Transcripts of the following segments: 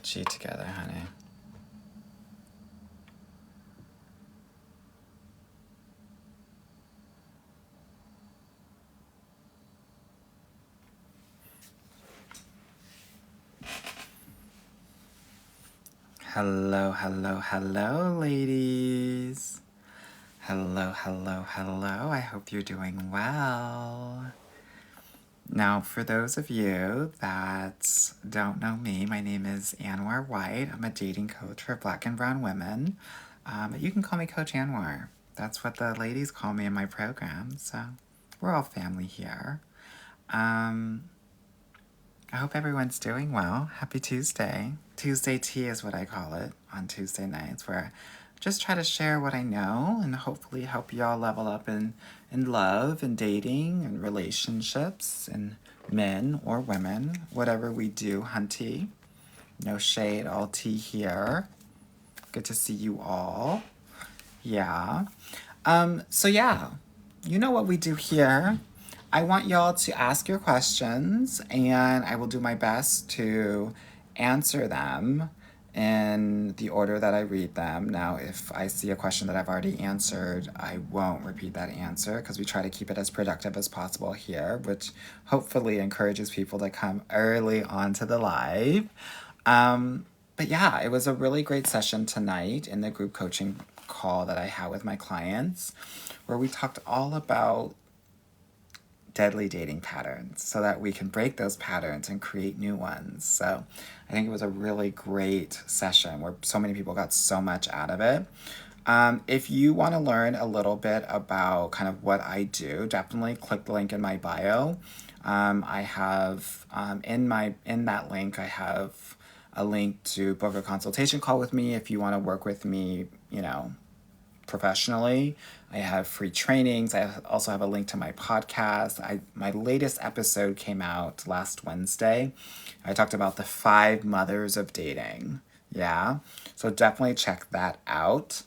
get you together, honey. Hello, hello, hello, ladies. Hello, hello, hello. I hope you're doing well. Now, for those of you that don't know me, my name is Anwar White. I'm a dating coach for Black and Brown women. But you can call me Coach Anwar. That's what the ladies call me in my program. So we're all family here. I hope everyone's doing well. Happy Tuesday. Tuesday tea is what I call it on Tuesday nights, where I just try to share what I know and hopefully help y'all level up in love and dating and relationships and men or women, whatever we do, hunty. No shade, all tea here. Good to see you all. Yeah. So yeah, you know what we do here. I want y'all to ask your questions, and I will do my best to answer them in the order that I read them. Now, if I see a question that I've already answered, I won't repeat that answer because we try to keep it as productive as possible here, which hopefully encourages people to come early onto the live. But yeah, it was a really great session tonight in the group coaching call that I had with my clients, where we talked all about deadly dating patterns so that we can break those patterns and create new ones. So I think it was a really great session where so many people got so much out of it. If you want to learn a little bit about kind of what I do, definitely click the link in my bio. I have in that link, I have a link to book a consultation call with me if you want to work with me, professionally. I have free trainings. I also have a link to my podcast. My latest episode came out last Wednesday. I talked about the 5 mothers of dating. Yeah. So definitely check that out.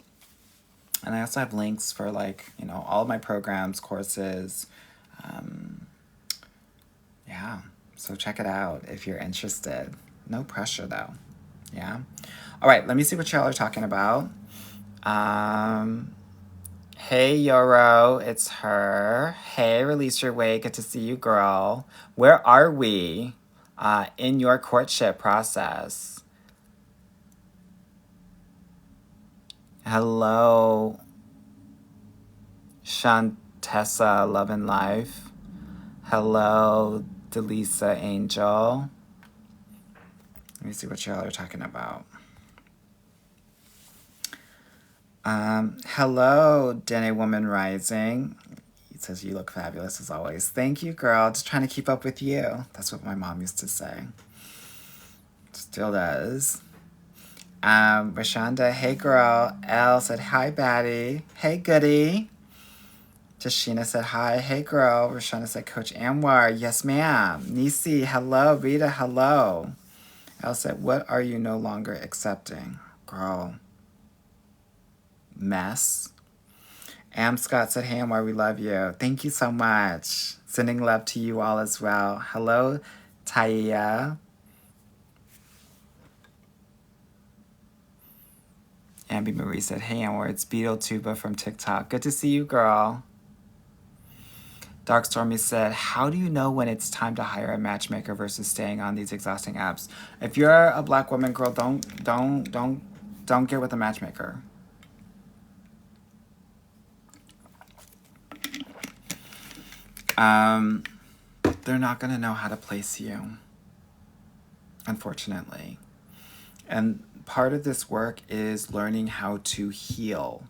And I also have links for all of my programs, courses. Yeah. So check it out if you're interested. No pressure though. Yeah. All right. Let me see what y'all are talking about. Hey, Yoro, it's her. Hey, Release Your Weight. Good to see you, girl. Where are we in your courtship process? Hello, Shantessa, Love and Life. Hello, Delisa Angel. Let me see what y'all are talking about. Hello, Dene Woman Rising. He says, you look fabulous as always. Thank you, girl. Just trying to keep up with you. That's what my mom used to say. Still does. Rashonda, hey, girl. Elle said, hi, baddie. Hey, goodie. Tashina said, hi. Hey, girl. Rashonda said, Coach Anwar. Yes, ma'am. Nisi, hello. Rita, hello. Elle said, what are you no longer accepting? Girl. Mess. Am Scott said, hey, Anwar, we love you. Thank you so much. Sending love to you all as well. Hello, Taya. Ambi Marie said, hey, Anwar, it's Beetle Tuba from TikTok. Good to see you, girl. Dark Stormy said, how do you know when it's time to hire a matchmaker versus staying on these exhausting apps? If you're a Black woman, girl, don't get with a matchmaker. They're not going to know how to place you, unfortunately. And part of this work is learning how to heal.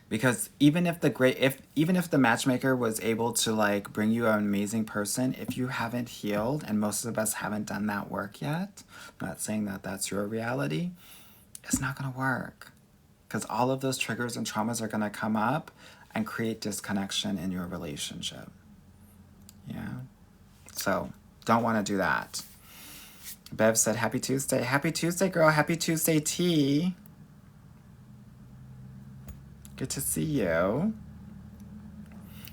Because even if the matchmaker was able to bring you an amazing person, if you haven't healed, and most of us haven't done that work yet, I'm not saying that that's your reality, it's not going to work. Because all of those triggers and traumas are going to come up and create disconnection in your relationship. Yeah. So don't want to do that. Bev said, happy Tuesday. Happy Tuesday, girl. Happy Tuesday tea. Good to see you.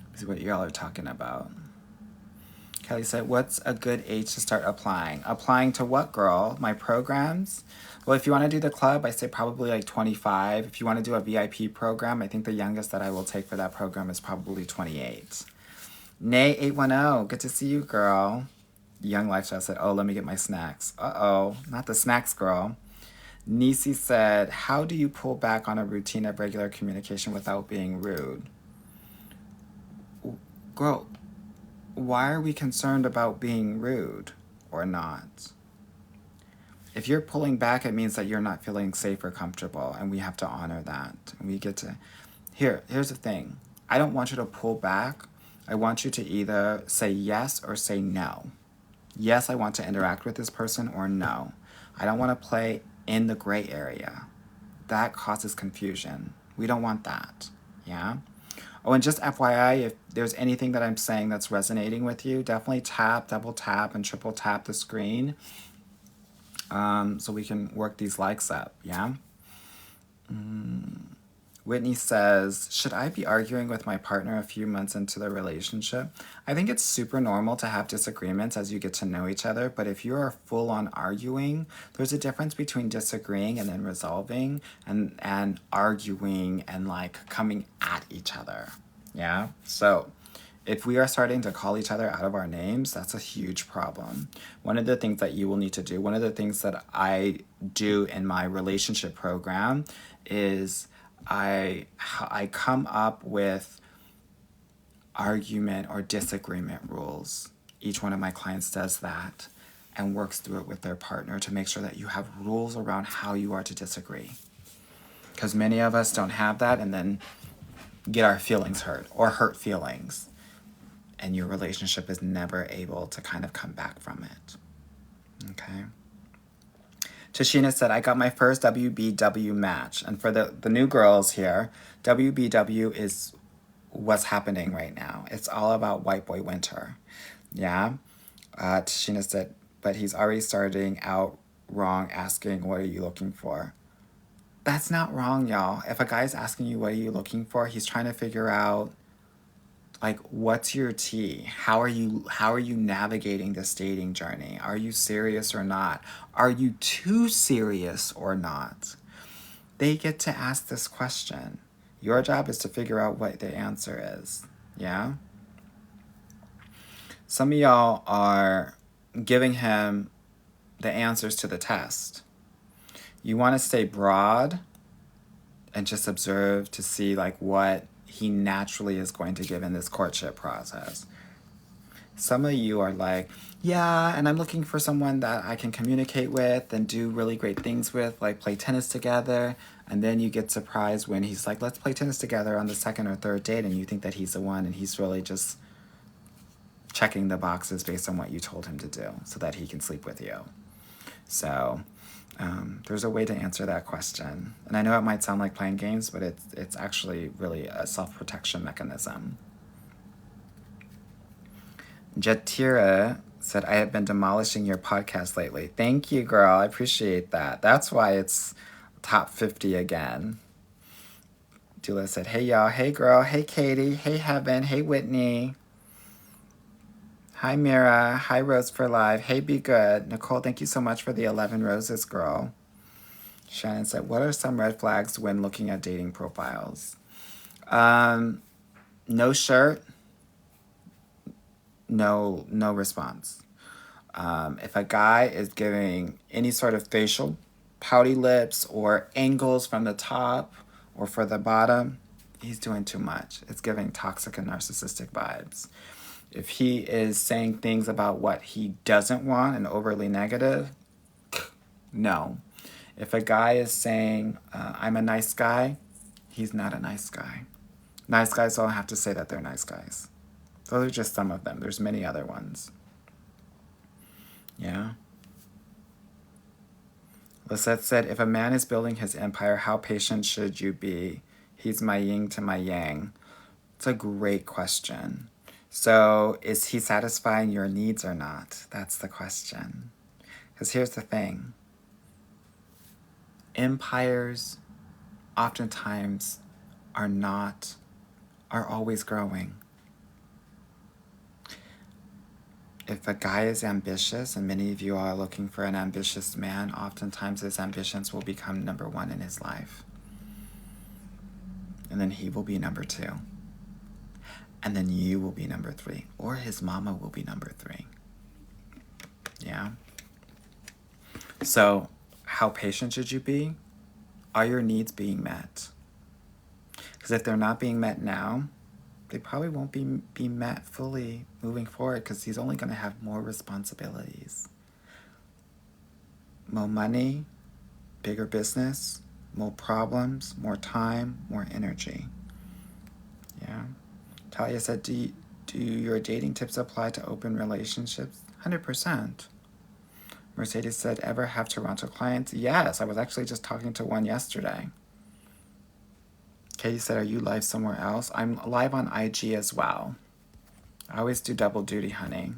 Let's see what y'all are talking about. Kelly said, what's a good age to start applying? Applying to what, girl? My programs? Well, if you want to do the club, I say probably like 25. If you want to do a VIP program, I think the youngest that I will take for that program is probably 28. Nay 810, good to see you, girl. Young Lifestyle said, oh, let me get my snacks. Uh-oh, not the snacks, girl. Nisi said, how do you pull back on a routine of regular communication without being rude? Girl, why are we concerned about being rude or not? If you're pulling back, it means that you're not feeling safe or comfortable, and we have to honor that. And we get to... Here's the thing. I don't want you to pull back. I want you to either say yes or say no. Yes, I want to interact with this person, or no. I don't want to play in the gray area. That causes confusion. We don't want that. Yeah? Oh, and just FYI, if there's anything that I'm saying that's resonating with you, definitely tap, double tap, and triple tap the screen so we can work these likes up, yeah? Whitney says, should I be arguing with my partner a few months into the relationship? I think it's super normal to have disagreements as you get to know each other, but if you are full on arguing, there's a difference between disagreeing and then resolving and arguing and like coming at each other, yeah? So if we are starting to call each other out of our names, that's a huge problem. One of the things that you will need to do, one of the things that I do in my relationship program is I come up with argument or disagreement rules. Each one of my clients does that and works through it with their partner to make sure that you have rules around how you are to disagree. Because many of us don't have that and then get our feelings hurt or hurt feelings. And your relationship is never able to kind of come back from it. Okay? Tashina said, I got my first WBW match. And for the new girls here, WBW is what's happening right now. It's all about White Boy Winter. Yeah? Tashina said, but he's already starting out wrong asking, what are you looking for? That's not wrong, y'all. If a guy's asking you, what are you looking for, he's trying to figure out, like, what's your tea? How are you navigating this dating journey? Are you serious or not? Are you too serious or not? They get to ask this question. Your job is to figure out what the answer is. Yeah? Some of y'all are giving him the answers to the test. You want to stay broad and just observe to see like what he naturally is going to give in this courtship process. Some of you are like, yeah, and I'm looking for someone that I can communicate with and do really great things with, like play tennis together. And then you get surprised when he's like, let's play tennis together on the second or third date, and you think that he's the one, and he's really just checking the boxes based on what you told him to do so that he can sleep with you. So there's a way to answer that question. And I know it might sound like playing games, but it's actually really a self-protection mechanism. Jatira said, I have been demolishing your podcast lately. Thank you, girl. I appreciate that. That's why it's top 50 again. Dula said, hey, y'all. Hey, girl. Hey, Katie. Hey, Heaven. Hey, Whitney. Hi, Mira. Hi, Rose for Live. Hey, Be Good. Nicole, thank you so much for the 11 roses, girl. Shannon said, what are some red flags when looking at dating profiles? No shirt. No response. If a guy is giving any sort of facial pouty lips or angles from the top or for the bottom, he's doing too much. It's giving toxic and narcissistic vibes. If he is saying things about what he doesn't want and overly negative, no. If a guy is saying, I'm a nice guy, he's not a nice guy. Nice guys don't have to say that they're nice guys. Those are just some of them. There's many other ones. Yeah? Lisette said, if a man is building his empire, how patient should you be? He's my yin to my yang. It's a great question. So is he satisfying your needs or not? That's the question. Because here's the thing. Empires oftentimes are always growing. if a guy is ambitious, and many of you are looking for an ambitious man, oftentimes his ambitions will become number one in his life. And then he will be number two. And then you will be number three. Or his mama will be number three. Yeah? So, how patient should you be? Are your needs being met? Because if they're not being met now, they probably won't be met fully moving forward, because he's only going to have more responsibilities. More money, bigger business, more problems, more time, more energy. Yeah. Talia said, do your dating tips apply to open relationships? 100%. Mercedes said, ever have Toronto clients? Yes, I was actually just talking to one yesterday. Katie said, are you live somewhere else? I'm live on IG as well. I always do double duty, honey.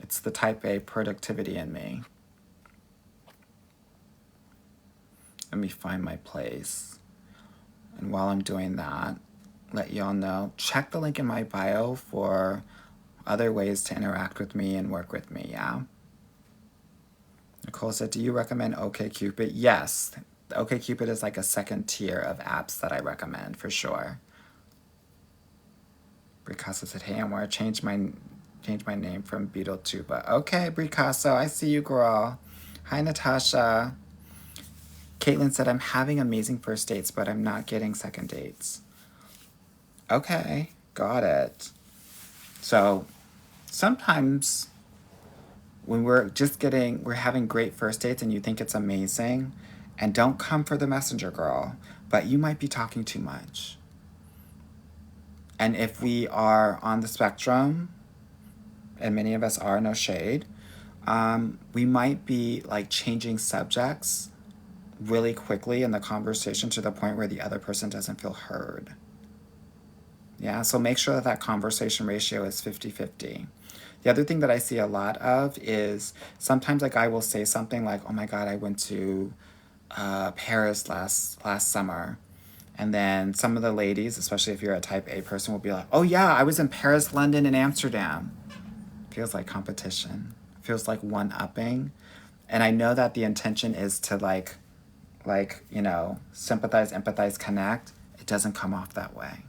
It's the type A productivity in me. Let me find my place. And while I'm doing that, let y'all know, check the link in my bio for other ways to interact with me and work with me, yeah? Nicole said, do you recommend OkCupid? Yes. OkCupid is like a second tier of apps that I recommend, for sure. Bricasso said, hey, I want to change my name from Beetle Tuba. Okay, Bricasso, I see you, girl. Hi, Natasha. Caitlin said, I'm having amazing first dates, but I'm not getting second dates. Okay, got it. So sometimes when we're having great first dates and you think it's amazing, and don't come for the messenger, girl, but you might be talking too much. And if we are on the spectrum, and many of us are, no shade, we might be like changing subjects really quickly in the conversation to the point where the other person doesn't feel heard. Yeah, so make sure that conversation ratio is 50-50. The other thing that I see a lot of is sometimes a guy will say something like, oh my God, I went to Paris last summer. And then some of the ladies, especially if you're a type A person, will be like, oh yeah, I was in Paris, London, and Amsterdam. Feels like competition. Feels like one-upping. And I know that the intention is to like, sympathize, empathize, connect. It doesn't come off that way.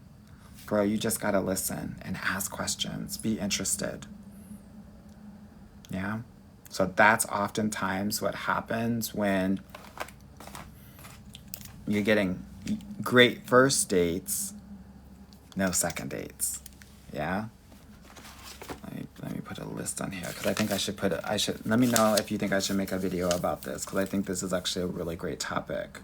Bro, you just gotta listen and ask questions. Be interested. Yeah? So that's oftentimes what happens when you're getting great first dates, no second dates. Yeah? Let me put a list on here, because I think let me know if you think I should make a video about this, because I think this is actually a really great topic.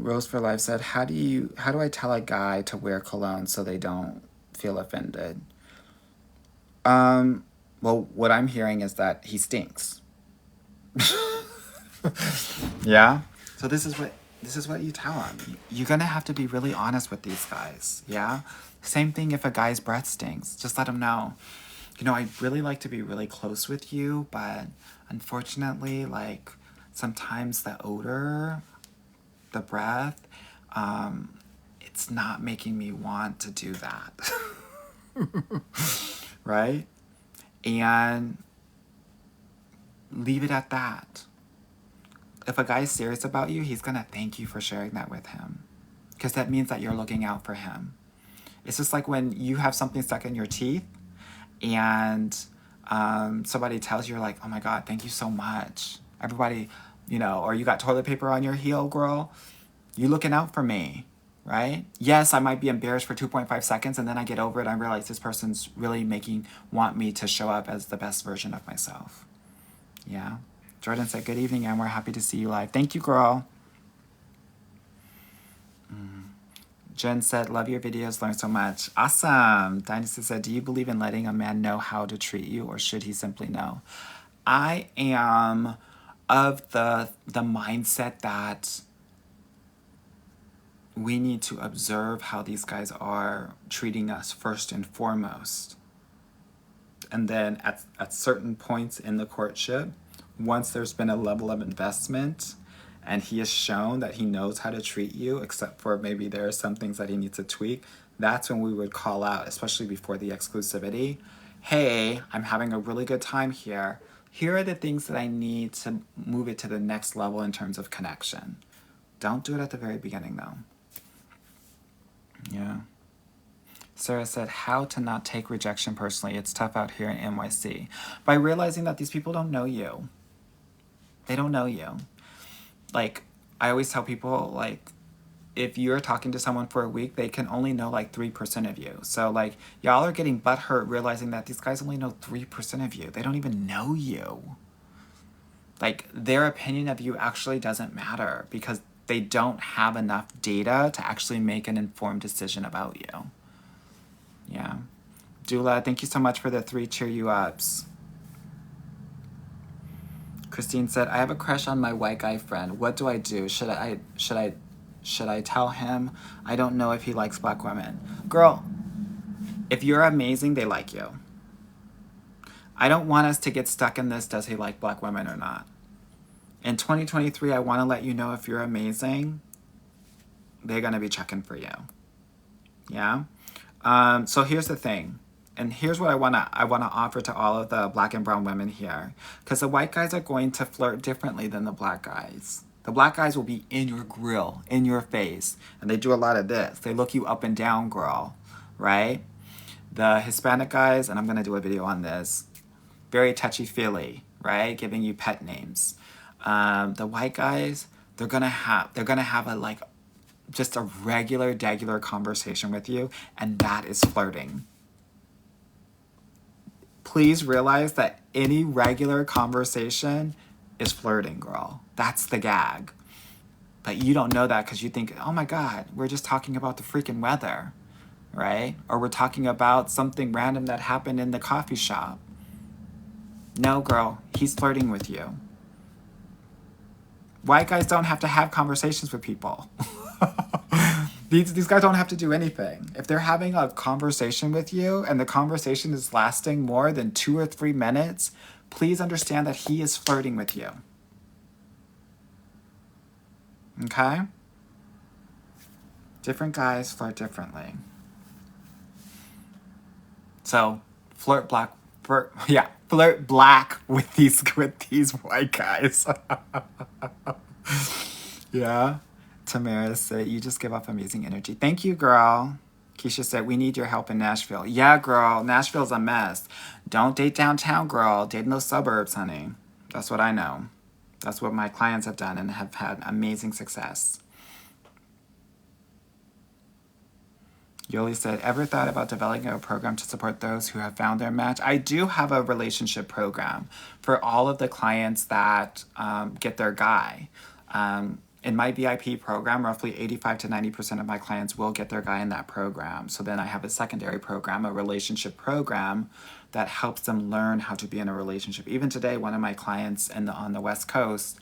Rose for Life said, how do I tell a guy to wear cologne so they don't feel offended? Well, what I'm hearing is that he stinks. Yeah? So this is what you tell him. You're gonna have to be really honest with these guys, yeah? Same thing if a guy's breath stinks. Just let him know, I'd really like to be really close with you, but unfortunately, like, sometimes the odor, the breath, it's not making me want to do that. Right? And leave it at that. If a guy's serious about you, he's gonna thank you for sharing that with him, because that means that you're looking out for him. It's just like when you have something stuck in your teeth and somebody tells you, like, oh my God, thank you so much. Everybody, or you got toilet paper on your heel, girl, you looking out for me, right? Yes, I might be embarrassed for 2.5 seconds, and then I get over it. I realize this person's really want me to show up as the best version of myself. Yeah. Jordan said, good evening, and we're happy to see you live. Thank you, girl. Jen said, love your videos, learn so much. Awesome. Dynasty said, do you believe in letting a man know how to treat you, or should he simply know? I am of the mindset that we need to observe how these guys are treating us first and foremost. And then at certain points in the courtship, once there's been a level of investment and he has shown that he knows how to treat you, except for maybe there are some things that he needs to tweak, that's when we would call out, especially before the exclusivity. Hey, I'm having a really good time here. Here are the things that I need to move it to the next level in terms of connection. Don't do it at the very beginning, though. Yeah. Sarah said, how to not take rejection personally. It's tough out here in NYC. By realizing that these people don't know you. They don't know you. Like, I always tell people, like, if you're talking to someone for a week, they can only know like 3% of you. So like, y'all are getting butthurt realizing that these guys only know 3% of you. They don't even know you. Like, their opinion of you actually doesn't matter because they don't have enough data to actually make an informed decision about you. Yeah. Dula, thank you so much for the 3 cheer you ups. Christine said, I have a crush on my white guy friend. What do I do? Should I tell him? I don't know if he likes black women. Girl, if you're amazing, they like you. I don't want us to get stuck in this, does he like black women or not? In 2023, I want to let you know if you're amazing, they're going to be checking for you. Yeah? So here's the thing. And here's what I want to offer to all of the black and brown women here. Because the white guys are going to flirt differently than the black guys. The black guys will be in your grill, in your face. And they do a lot of this. They look you up and down, girl. Right? The Hispanic guys, and I'm going to do a video on this, very touchy-feely, right? Giving you pet names. The white guys, they're gonna have a like just a regular conversation with you, and that is flirting. Please realize that any regular conversation is flirting, girl. That's the gag. But you don't know that because you think, oh my God, we're just talking about the freaking weather, right? Or we're talking about something random that happened in the coffee shop. No, girl, he's flirting with you. White guys don't have to have conversations with people. These guys don't have to do anything. If they're having a conversation with you and the conversation is lasting more than 2 or 3 minutes, please understand that he is flirting with you. Okay? Different guys flirt differently. So, flirt black with these white guys. Yeah. Tamara said, you just give off amazing energy. Thank you, girl. Keisha said, we need your help in Nashville. Yeah, girl. Nashville's a mess. Don't date downtown, girl. Date in those suburbs, honey. That's what I know. That's what my clients have done and have had amazing success. Yoli said, ever thought about developing a program to support those who have found their match? I do have a relationship program for all of the clients that get their guy. In my VIP program, roughly 85 to 90% of my clients will get their guy in that program. So then I have a secondary program, a relationship program that helps them learn how to be in a relationship. Even today, one of my clients on the West Coast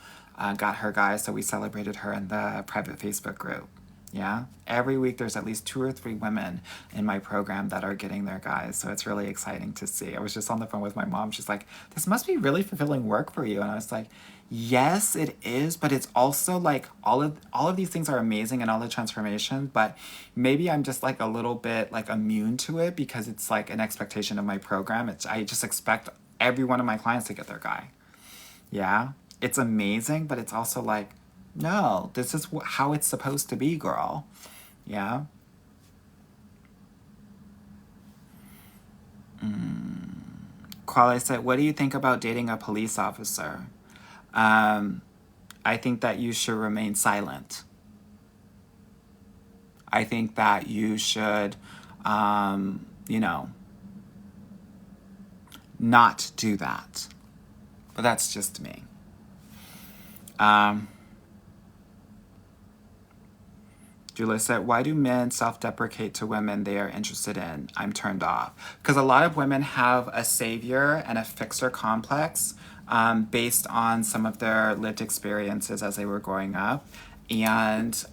got her guy, so we celebrated her in the private Facebook group. Yeah, every week there's at least 2 or 3 women in my program that are getting their guys, so it's really exciting to see. I was just on the phone with my mom. She's like, this must be really fulfilling work for you. And I was like, yes, it is, but it's also like all of these things are amazing and all the transformation, but maybe I'm just like a little bit like immune to it because it's like an expectation of my program. I just expect every one of my clients to get their guy. Yeah, it's amazing, but it's also like, no, this is how it's supposed to be, girl. Yeah. Quale said, what do you think about dating a police officer? I think that you should remain silent. I think that you should, not do that. But that's just me. Julia said, why do men self-deprecate to women they are interested in? I'm turned off. Because a lot of women have a savior and a fixer complex based on some of their lived experiences as they were growing up. And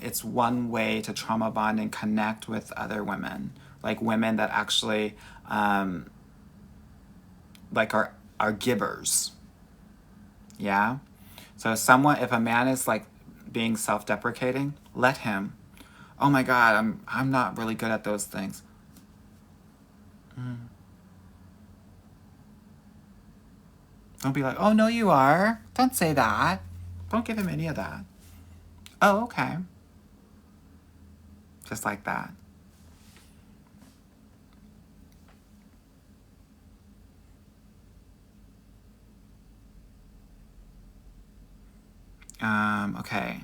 it's one way to trauma bond and connect with other women. Like women that actually are givers. Yeah? So if a man is like being self-deprecating, let him. Oh my God, I'm not really good at those things. Mm. Don't be like, oh no, you are. Don't say that. Don't give him any of that. Oh, okay. Just like that. Okay.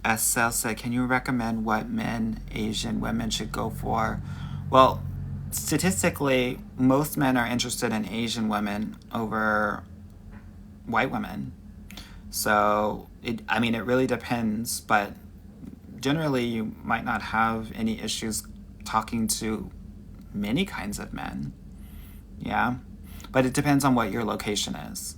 Estelle said, can you recommend what men Asian women should go for? Well, statistically, most men are interested in Asian women over white women. So, it really depends, but generally, you might not have any issues talking to many kinds of men. Yeah. But it depends on what your location is.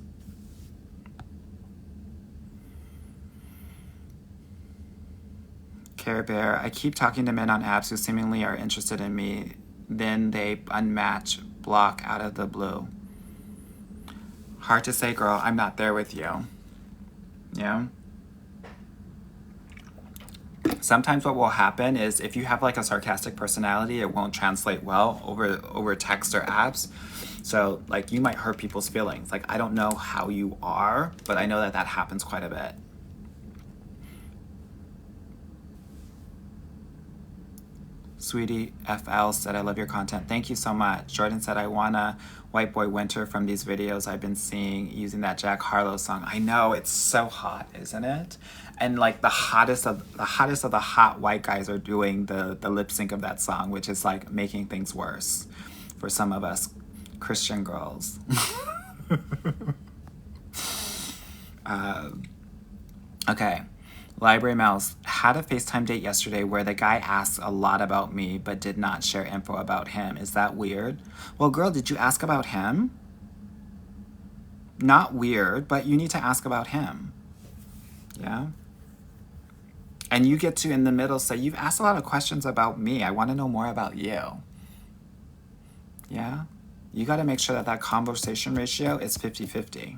Care Bear, I keep talking to men on apps who seemingly are interested in me. Then they unmatch, block out of the blue. Hard to say, girl. I'm not there with you. Yeah. Sometimes what will happen is if you have like a sarcastic personality, it won't translate well over text or apps. So like you might hurt people's feelings. Like I don't know how you are, but I know that happens quite a bit. Sweetie FL said, I love your content. Thank you so much. Jordan said, I wanna White Boy Winter from these videos I've been seeing using that Jack Harlow song. I know, it's so hot, isn't it? And like the hottest of the hot white guys are doing the lip sync of that song, which is like making things worse for some of us Christian girls. Okay. Library Mouse had a FaceTime date yesterday where the guy asked a lot about me but did not share info about him. Is that weird? Well, girl, did you ask about him? Not weird, but you need to ask about him. Yeah? And you get to, in the middle, say, you've asked a lot of questions about me. I want to know more about you. Yeah? You got to make sure that conversation ratio is 50-50.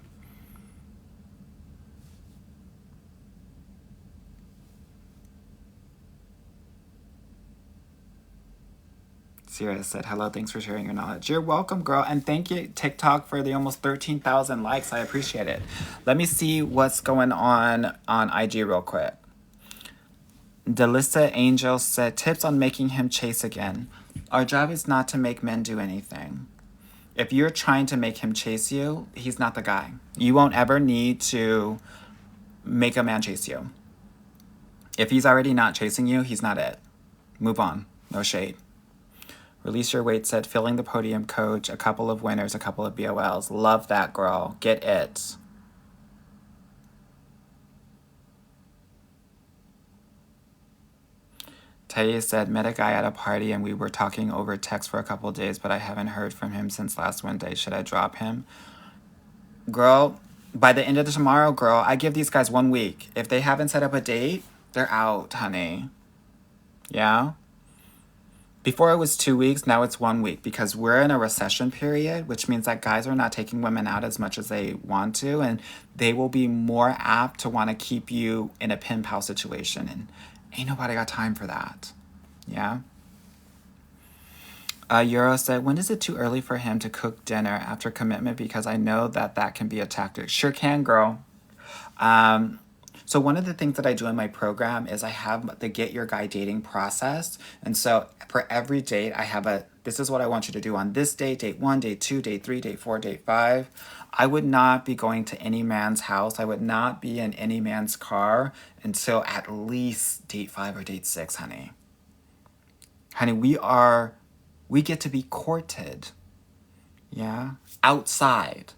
Sierra said, hello, thanks for sharing your knowledge. You're welcome, girl. And thank you, TikTok, for the almost 13,000 likes. I appreciate it. Let me see what's going on IG real quick. Delissa Angel said, tips on making him chase again. Our job is not to make men do anything. If you're trying to make him chase you, he's not the guy. You won't ever need to make a man chase you. If he's already not chasing you, he's not it. Move on. No shade. Release Your Weight said, filling the podium coach, a couple of winners, a couple of BOLs. Love that, girl. Get it. Taya said, met a guy at a party and we were talking over text for a couple of days, but I haven't heard from him since last Wednesday. Should I drop him? Girl, by the end of tomorrow, girl, I give these guys 1 week. If they haven't set up a date, they're out, honey. Yeah? Before it was 2 weeks, now it's 1 week because we're in a recession period, which means that guys are not taking women out as much as they want to, and they will be more apt to want to keep you in a pen pal situation, and ain't nobody got time for that. Yeah? Euro said, when is it too early for him to cook dinner after commitment? Because I know that can be a tactic. Sure can, girl. So one of the things that I do in my program is I have the Get Your Guy dating process. And so for every date, I have this is what I want you to do on this date, date 1, date 2, date 3, date 4, date 5. I would not be going to any man's house. I would not be in any man's car until at least date 5 or date 6, honey. Honey, we get to be courted. Yeah? Outside.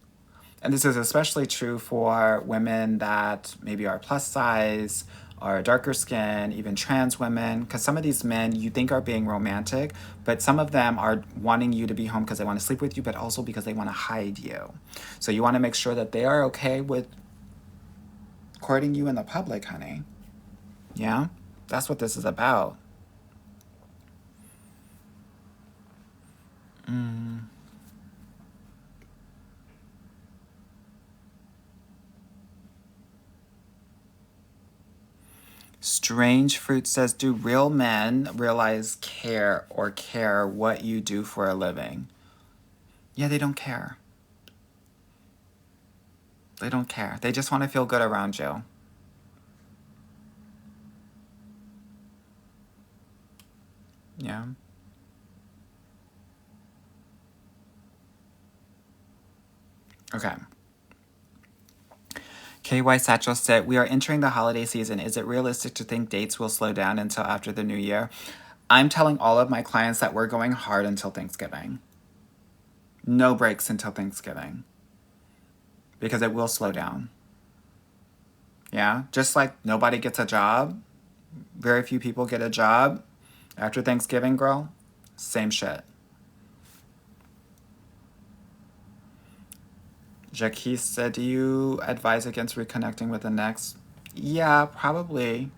And this is especially true for women that maybe are plus size or darker skin, even trans women. Because some of these men you think are being romantic, but some of them are wanting you to be home because they want to sleep with you, but also because they want to hide you. So you want to make sure that they are okay with courting you in the public, honey. Yeah? That's what this is about. Mm. Strange Fruit says, do real men realize care what you do for a living? Yeah, they don't care. They don't care. They just want to feel good around you. Yeah. Okay. KY Satchel said, we are entering the holiday season. Is it realistic to think dates will slow down until after the new year? I'm telling all of my clients that we're going hard until Thanksgiving. No breaks until Thanksgiving. Because it will slow down. Yeah? Just like nobody gets a job, very few people get a job after Thanksgiving, girl. Same shit. Jacques said, do you advise against reconnecting with the next? Yeah, probably.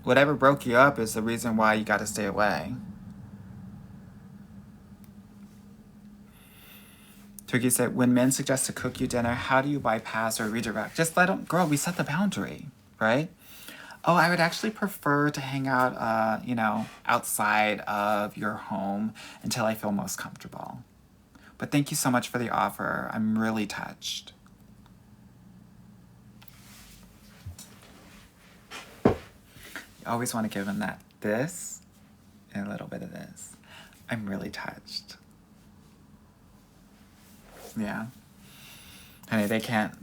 Whatever broke you up is the reason why you gotta stay away. Twiggy said, when men suggest to cook you dinner, how do you bypass or redirect? Just let them, girl, we set the boundary, right? Oh, I would actually prefer to hang out, outside of your home until I feel most comfortable. But thank you so much for the offer. I'm really touched. You always want to give them this and a little bit of this. I'm really touched. Yeah. Honey, they can't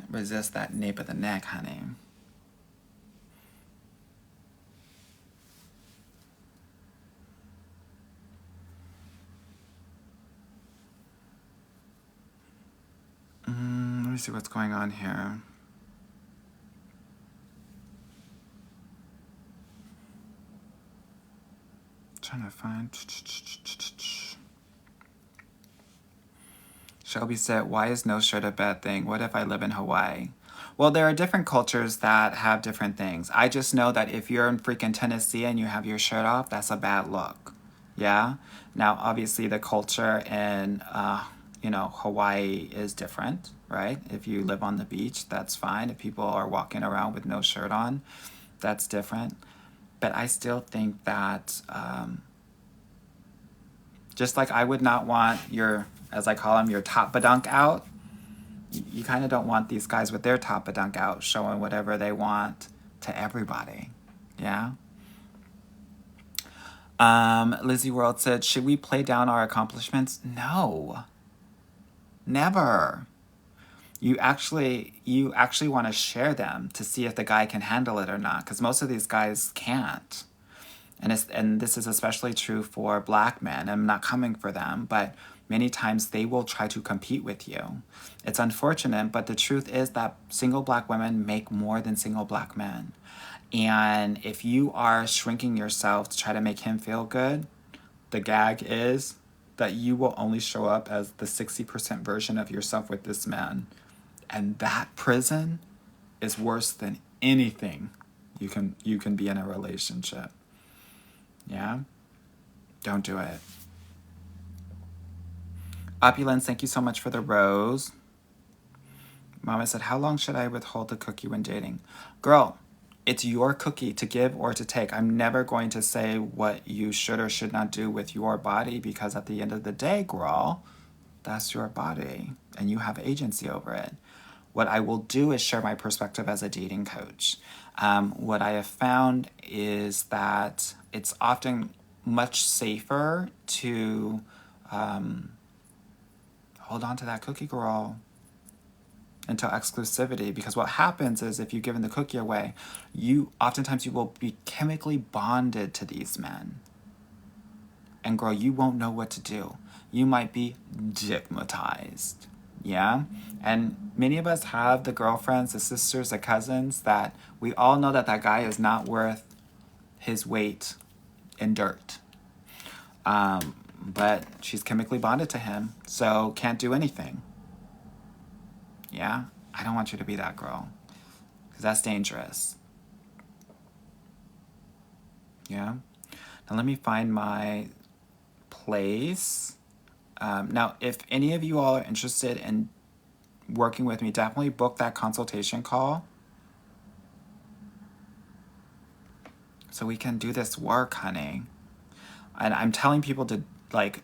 resist that nape of the neck, honey. Let me see what's going on here. Trying to find. Shelby said, why is no shirt a bad thing? What if I live in Hawaii? Well, there are different cultures that have different things. I just know that if you're in freaking Tennessee and you have your shirt off, that's a bad look. Yeah? Now, obviously, the culture in, Hawaii is different, right? If you live on the beach, that's fine. If people are walking around with no shirt on, that's different. But I still think that just like I would not want your, as I call them, your top badunk out, you kind of don't want these guys with their top badunk out showing whatever they want to everybody. Yeah? Lizzie World said, should we play down our accomplishments? No. Never. You actually want to share them to see if the guy can handle it or not, because most of these guys can't. And this is especially true for black men. I'm not coming for them, but many times they will try to compete with you. It's unfortunate, but the truth is that single black women make more than single black men. And if you are shrinking yourself to try to make him feel good, the gag is that you will only show up as the 60% version of yourself with this man. And that prison is worse than anything you can be in a relationship. Yeah? Don't do it. Opulence, thank you so much for the rose. Mama said, how long should I withhold the cookie when dating? Girl, it's your cookie to give or to take. I'm never going to say what you should or should not do with your body, because at the end of the day, girl, that's your body and you have agency over it. What I will do is share my perspective as a dating coach. What I have found is that it's often much safer to hold on to that cookie, girl, until exclusivity, because what happens is if you've given the cookie away, oftentimes you will be chemically bonded to these men. And girl, you won't know what to do. You might be stigmatized. Yeah? And many of us have the girlfriends, the sisters, the cousins that we all know that guy is not worth his weight in dirt. But she's chemically bonded to him, so can't do anything. Yeah? I don't want you to be that girl, because that's dangerous. Yeah? Now let me find my place. Now, if any of you all are interested in working with me, definitely book that consultation call so we can do this work, honey. And I'm telling people to like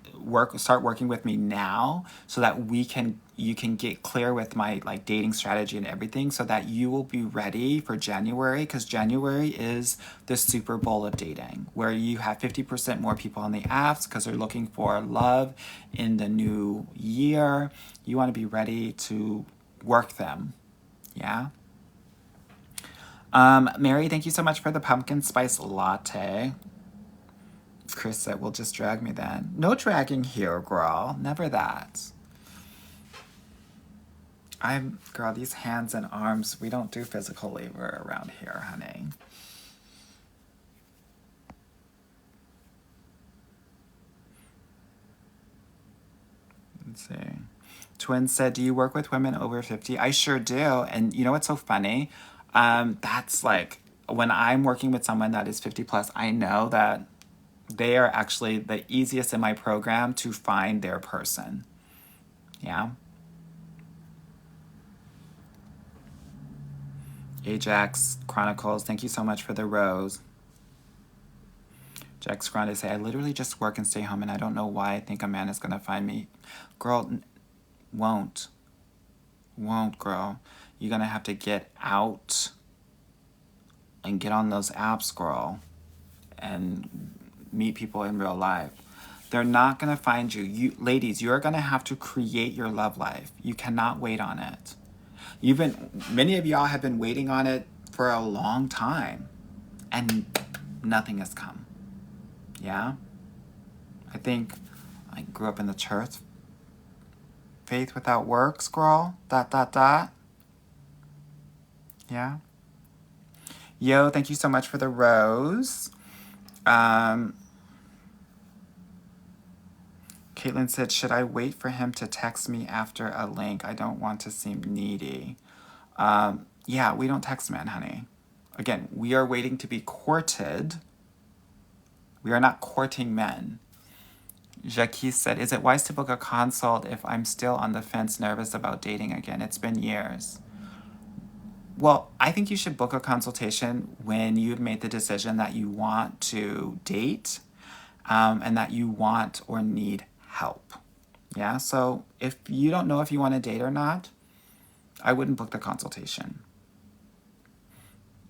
start working with me now so that you can get clear with my like dating strategy and everything so that you will be ready for January, because January is the Super Bowl of dating, where you have 50% more people on the apps because they're looking for love in the new year. You want to be ready to work them. Yeah. Mary, thank you so much for the pumpkin spice latte. Chris said, "Well, just drag me then." No dragging here, girl. Never that. Girl, these hands and arms, we don't do physical labor around here, honey. Let's see. Twin said, "Do you work with women over 50? I sure do. And you know what's so funny? That's like, when I'm working with someone that is 50 plus, I know that they are actually the easiest in my program to find their person. Yeah. Ajax Chronicles, thank you so much for the rose. Jax Grande say, "I literally just work and stay home and I don't know why I think a man is going to find me." Girl, won't, girl. You're going to have to get out and get on those apps, girl, and meet people in real life. They're not going to find you. You ladies, you're going to have to create your love life. You cannot wait on it. Many of y'all have been waiting on it for a long time and nothing has come. Yeah? I think I grew up in the church. Faith without works, girl. ... Yeah? Yo, thank you so much for the rose. Caitlin said, "Should I wait for him to text me after a link? I don't want to seem needy." Yeah, we don't text men, honey. Again, we are waiting to be courted. We are not courting men. Jacques said, "Is it wise to book a consult if I'm still on the fence, nervous about dating again? It's been years." Well, I think you should book a consultation when you've made the decision that you want to date, and that you want or need help. Yeah, so if you don't know if you want to date or not, I wouldn't book the consultation.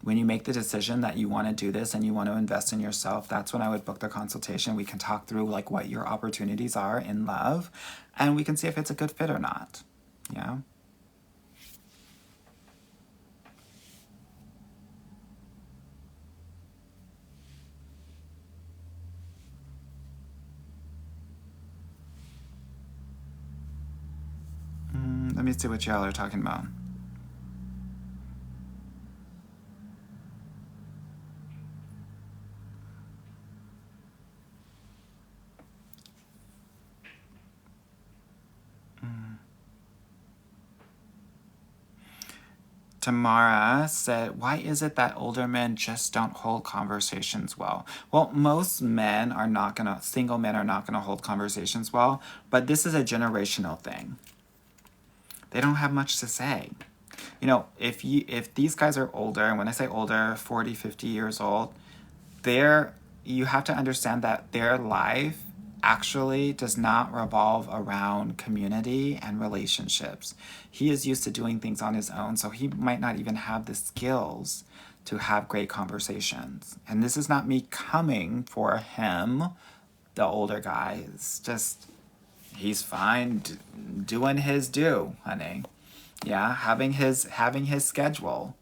When you make the decision that you want to do this and you want to invest in yourself, that's when I would book the consultation. We can talk through like what your opportunities are in love, and we can see if it's a good fit or not. Yeah. Let me see what y'all are talking about. Tamara said, "Why is it that older men just don't hold conversations well?" Well, most men are not gonna, single men are not gonna hold conversations well, but this is a generational thing. They don't have much to say. You know, if these guys are older, and when I say older, 40, 50 years old, you have to understand that their life actually does not revolve around community and relationships. He is used to doing things on his own, so he might not even have the skills to have great conversations. And this is not me coming for him, the older guy. It's just, he's fine doing his due, honey. Yeah, having his schedule.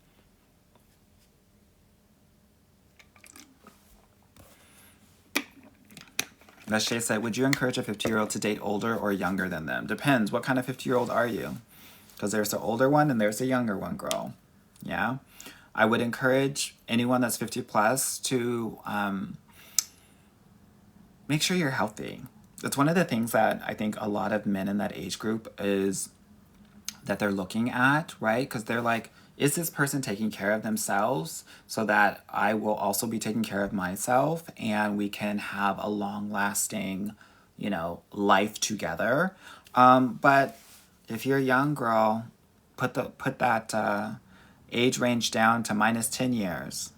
Leshay said, "Would you encourage a 50-year-old to date older or younger than them?" Depends. What kind of 50-year-old are you? Because there's the older one and there's the younger one, girl. Yeah? I would encourage anyone that's 50 plus to make sure you're healthy. That's one of the things that I think a lot of men in that age group is that they're looking at, right? Because they're like, is this person taking care of themselves so that I will also be taking care of myself and we can have a long-lasting, life together. But if you're a young girl, put that age range down to -10 years.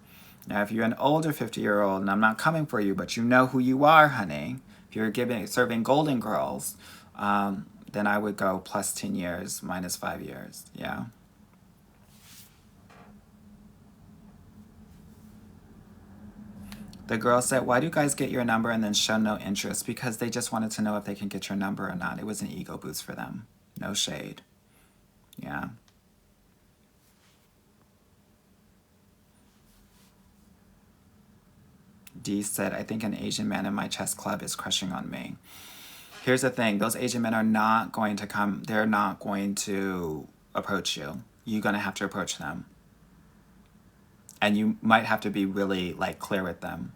Now, if you're an older 50-year-old, and I'm not coming for you, but you know who you are, honey. If you're serving Golden Girls, then I would go +10 years, -5 years. Yeah. The girl said, "Why do you guys get your number and then show no interest?" Because they just wanted to know if they can get your number or not. It was an ego boost for them. No shade. Yeah. D said, "I think an Asian man in my chess club is crushing on me." Here's the thing. Those Asian men are not going to come. They're not going to approach you. You're going to have to approach them. And you might have to be really clear with them.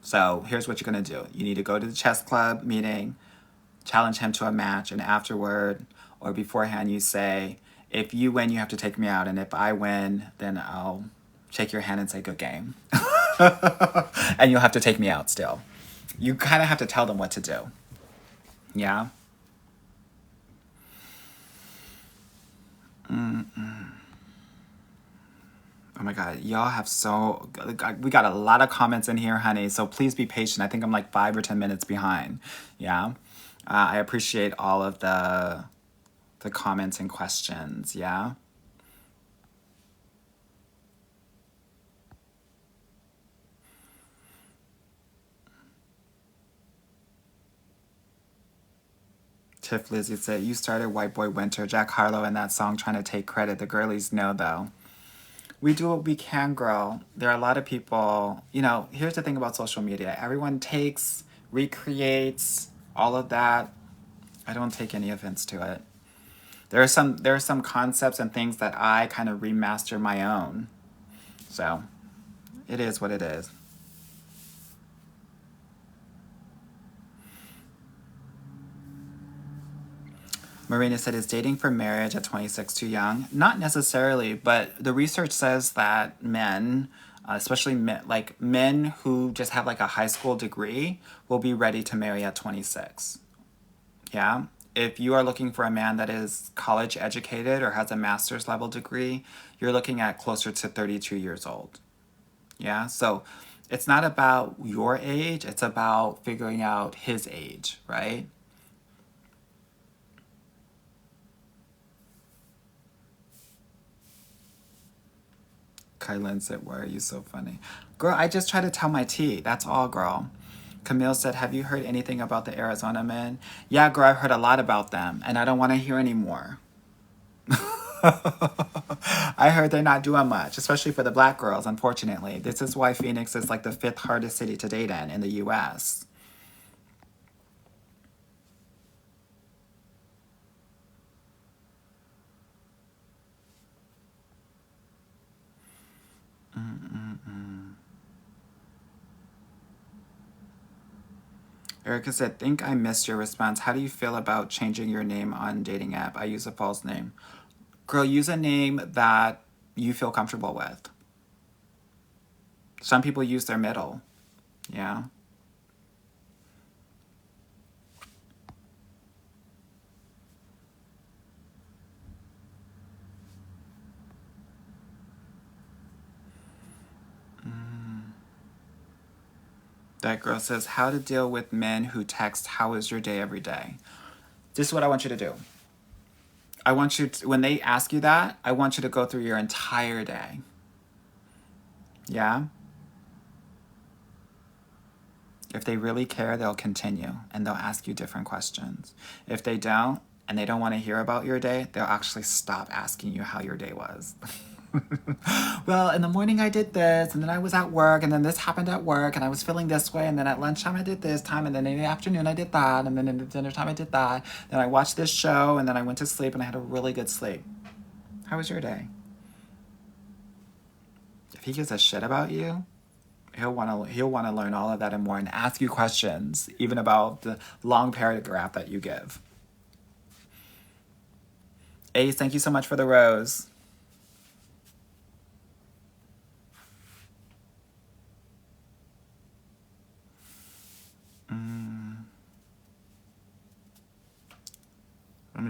So here's what you're going to do. You need to go to the chess club meeting, challenge him to a match, and afterward or beforehand you say, "If you win, you have to take me out. And if I win, then I'll shake your hand and say, 'Good game.'" And you'll have to take me out still. You kind of have to tell them what to do. Yeah? Oh my God, y'all have we got a lot of comments in here, honey, so please be patient. I think I'm 5 or 10 minutes behind. Yeah? I appreciate all of the comments and questions. Yeah? Tiff Lizzie said, "You started White Boy Winter, Jack Harlow, and that song trying to take credit. The girlies know, though." We do what we can, girl. There are a lot of people, here's the thing about social media. Everyone takes, recreates, all of that. I don't take any offense to it. There are some concepts and things that I kind of remaster my own. So, it is what it is. Marina said, "Is dating for marriage at 26 too young?" Not necessarily, but the research says that men, especially men who just have a high school degree, will be ready to marry at 26. Yeah? If you are looking for a man that is college educated or has a master's level degree, you're looking at closer to 32 years old. Yeah? So it's not about your age, it's about figuring out his age, right? Kylan said, "Why are you so funny?" Girl, I just try to tell my tea. That's all, girl. Camille said, "Have you heard anything about the Arizona men?" Yeah, girl, I've heard a lot about them, and I don't want to hear any more. I heard they're not doing much, especially for the black girls, unfortunately. This is why Phoenix is the 5th hardest city to date in the U.S. Erica said, "Think I missed your response. How do you feel about changing your name on dating app? I use a false name." Girl, use a name that you feel comfortable with. Some people use their middle. Yeah. That girl says, "How to deal with men who text, 'How is your day?' every day." This is what I want you to do. I want you to, when they ask you that, I want you to go through your entire day. Yeah? If they really care, they'll continue and they'll ask you different questions. If they don't, and they don't want to hear about your day, they'll actually stop asking you how your day was. Well, in the morning I did this, and then I was at work, and then this happened at work, and I was feeling this way, and then at lunchtime I did this time, and then in the afternoon I did that, and then in the dinner time I did that. Then I watched this show, and then I went to sleep, and I had a really good sleep. How was your day? If he gives a shit about you, he'll want to learn all of that and more, and ask you questions, even about the long paragraph that you give. Ace, thank you so much for the rose.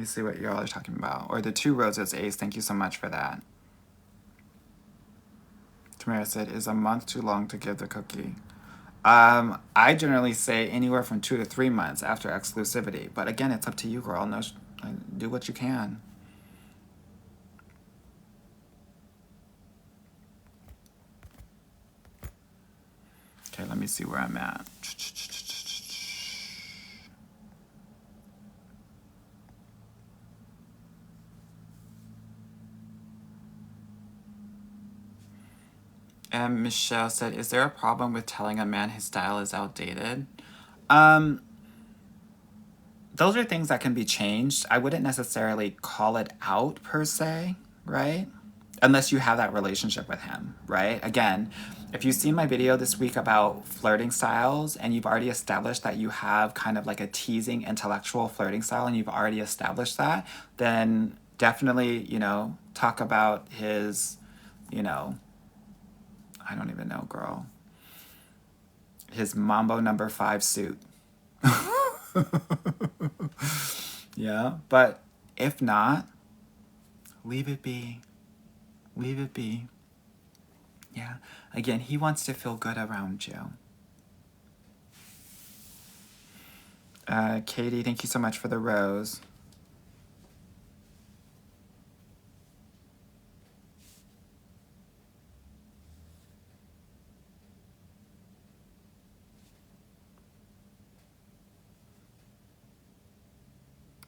me see what y'all are talking about. Or the 2 roses, Ace. Thank you so much for that. Tamara said, is a month too long to give the cookie? I generally say anywhere from 2 to 3 months after exclusivity. But again, it's up to you, girl. No, do what you can. Okay, let me see where I'm at. And Michelle said, is there a problem with telling a man his style is outdated? Those are things that can be changed. I wouldn't necessarily call it out per se, right? Unless you have that relationship with him, right? Again, if you've seen my video this week about flirting styles and you've already established that you have kind of like a teasing intellectual flirting style and you've already established that, then definitely, you know, talk about his, you know, I don't even know, girl. His Mambo number 5 suit. Yeah, but if not, leave it be. Leave it be. Yeah, again, he wants to feel good around you. Katie, thank you so much for the rose.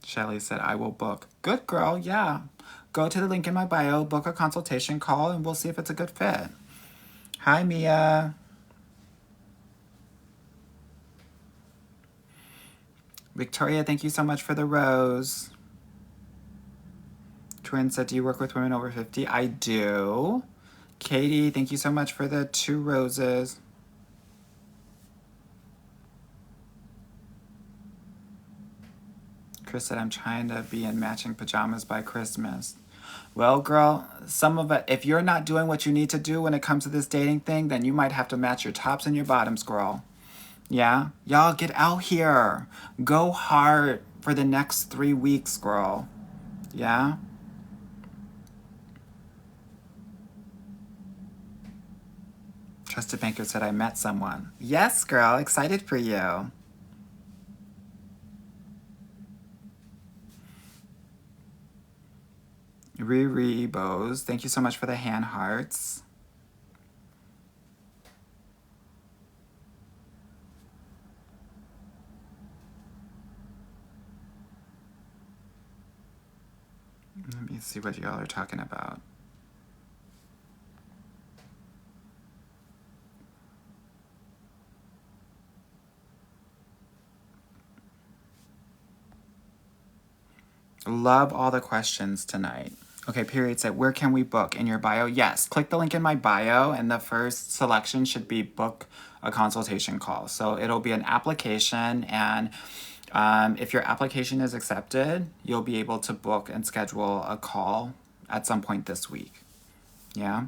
Shelly said, I will book. Good girl, yeah. Go to the link in my bio, book a consultation call, and we'll see if it's a good fit. Hi, Mia. Victoria, thank you so much for the rose. Twin said, do you work with women over 50? I do. Katie, thank you so much for the 2 roses. Chris said, I'm trying to be in matching pajamas by Christmas. Well, girl, some of it, if you're not doing what you need to do when it comes to this dating thing, then you might have to match your tops and your bottoms, girl. Yeah? Y'all get out here. Go hard for the next 3 weeks, girl. Yeah? Trusted Banker said, I met someone. Yes, girl. Excited for you. Riri Bose, thank you so much for the hand hearts. Let me see what y'all are talking about. Love all the questions tonight. Okay, period said, where can we book? In your bio? Yes, click the link in my bio and the first selection should be book a consultation call. So it'll be an application and if your application is accepted, you'll be able to book and schedule a call at some point this week. Yeah?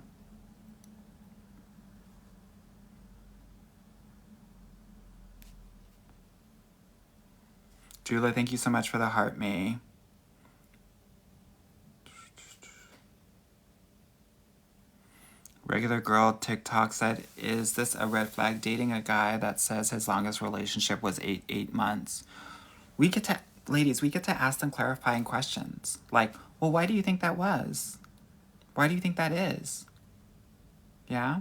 Jula, thank you so much for the heart, me. Regular Girl TikTok said, is this a red flag dating a guy that says his longest relationship was eight months? Ladies, we get to ask them clarifying questions. Like, well, why do you think that was? Why do you think that is? Yeah?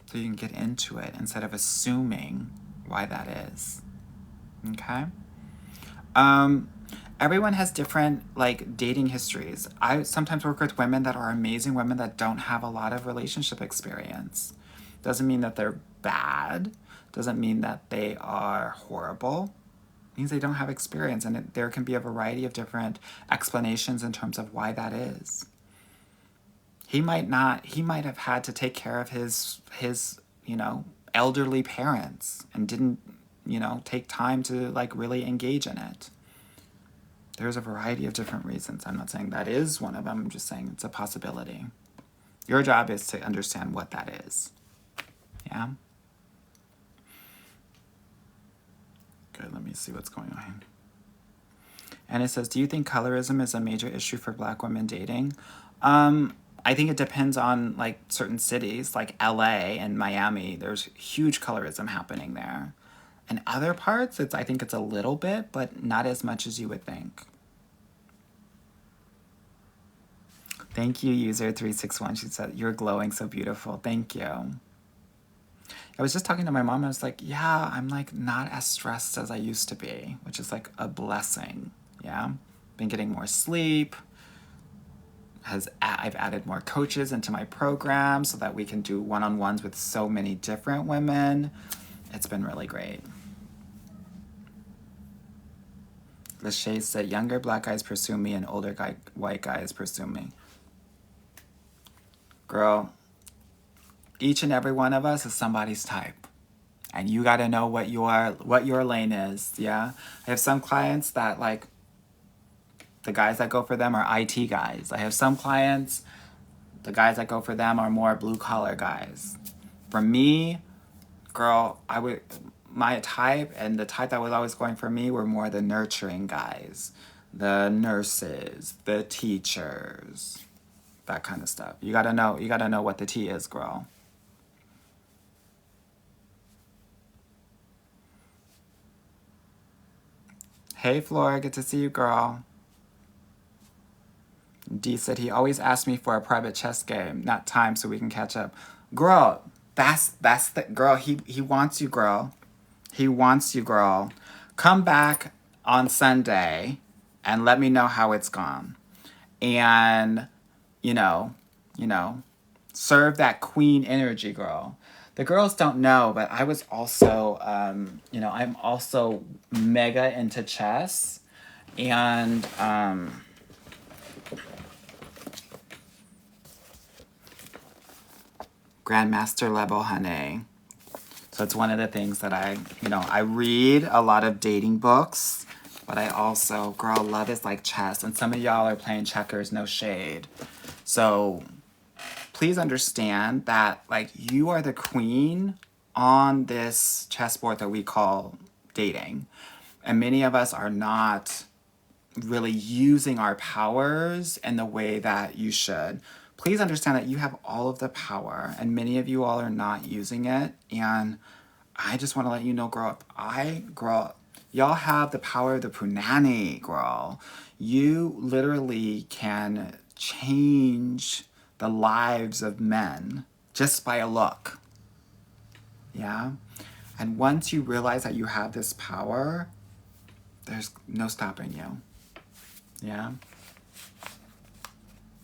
So you can get into it instead of assuming why that is. Okay? Everyone has different like dating histories. I sometimes work with women that are amazing women that don't have a lot of relationship experience. Doesn't mean that they're bad. Doesn't mean that they are horrible. It means they don't have experience, and there can be a variety of different explanations in terms of why that is. He might have had to take care of his elderly parents and didn't, take time to like really engage in it. There's a variety of different reasons. I'm not saying that is one of them. I'm just saying it's a possibility. Your job is to understand what that is. Yeah? Good, let me see what's going on. And it says, do you think colorism is a major issue for Black women dating? I think it depends on like certain cities, like LA and Miami. There's huge colorism happening there. In other parts, I think it's a little bit, but not as much as you would think. Thank you, user361. She said, you're glowing so beautiful. Thank you. I was just talking to my mom. I was like, yeah, I'm like not as stressed as I used to be, which is like a blessing. Yeah. Been getting more sleep. I've added more coaches into my program so that we can do one-on-ones with so many different women. It's been really great. Lachey said, younger Black guys pursue me and older white guys pursue me. Girl, each and every one of us is somebody's type. And you gotta know what your lane is, yeah? I have some clients that like, the guys that go for them are IT guys. I have some clients, the guys that go for them are more blue collar guys. For me, girl, my type and the type that was always going for me were more the nurturing guys, the nurses, the teachers, that kind of stuff. You gotta know what the tea is, girl. Hey, Flora, good to see you, girl. D said he always asks me for a private chess game, not time so we can catch up. Girl, that's the girl. He wants you, girl. He wants you, girl. Come back on Sunday and let me know how it's gone. And you know, serve that queen energy, girl. The girls don't know, but I was also, I'm also mega into chess. And, Grandmaster level, honey. So it's one of the things that I read a lot of dating books, but I also, girl, love is like chess. And some of y'all are playing checkers, no shade. So please understand that like you are the queen on this chessboard that we call dating. And many of us are not really using our powers in the way that you should. Please understand that you have all of the power and many of you all are not using it. And I just want to let you know, girl, y'all have the power of the punani, girl. You literally can change the lives of men just by a look. Yeah? And once you realize that you have this power, there's no stopping you. Yeah?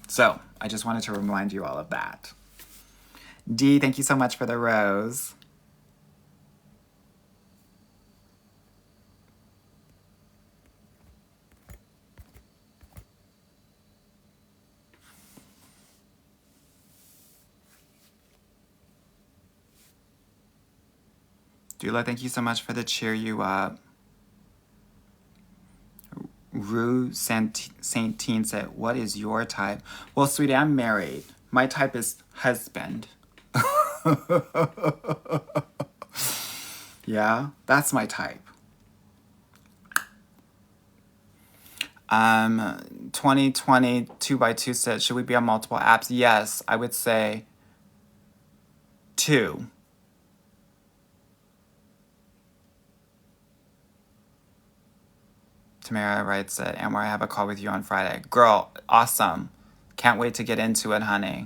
So, I just wanted to remind you all of that. Dee, thank you so much for the rose. Dula, thank you so much for the cheer you up. Rue Saintine said, what is your type? Well, sweetie, I'm married. My type is husband. Yeah, that's my type. 2020 2x2 said, should we be on multiple apps? Yes, I would say 2. Tamara writes that, Amor, I have a call with you on Friday. Girl, awesome. Can't wait to get into it, honey.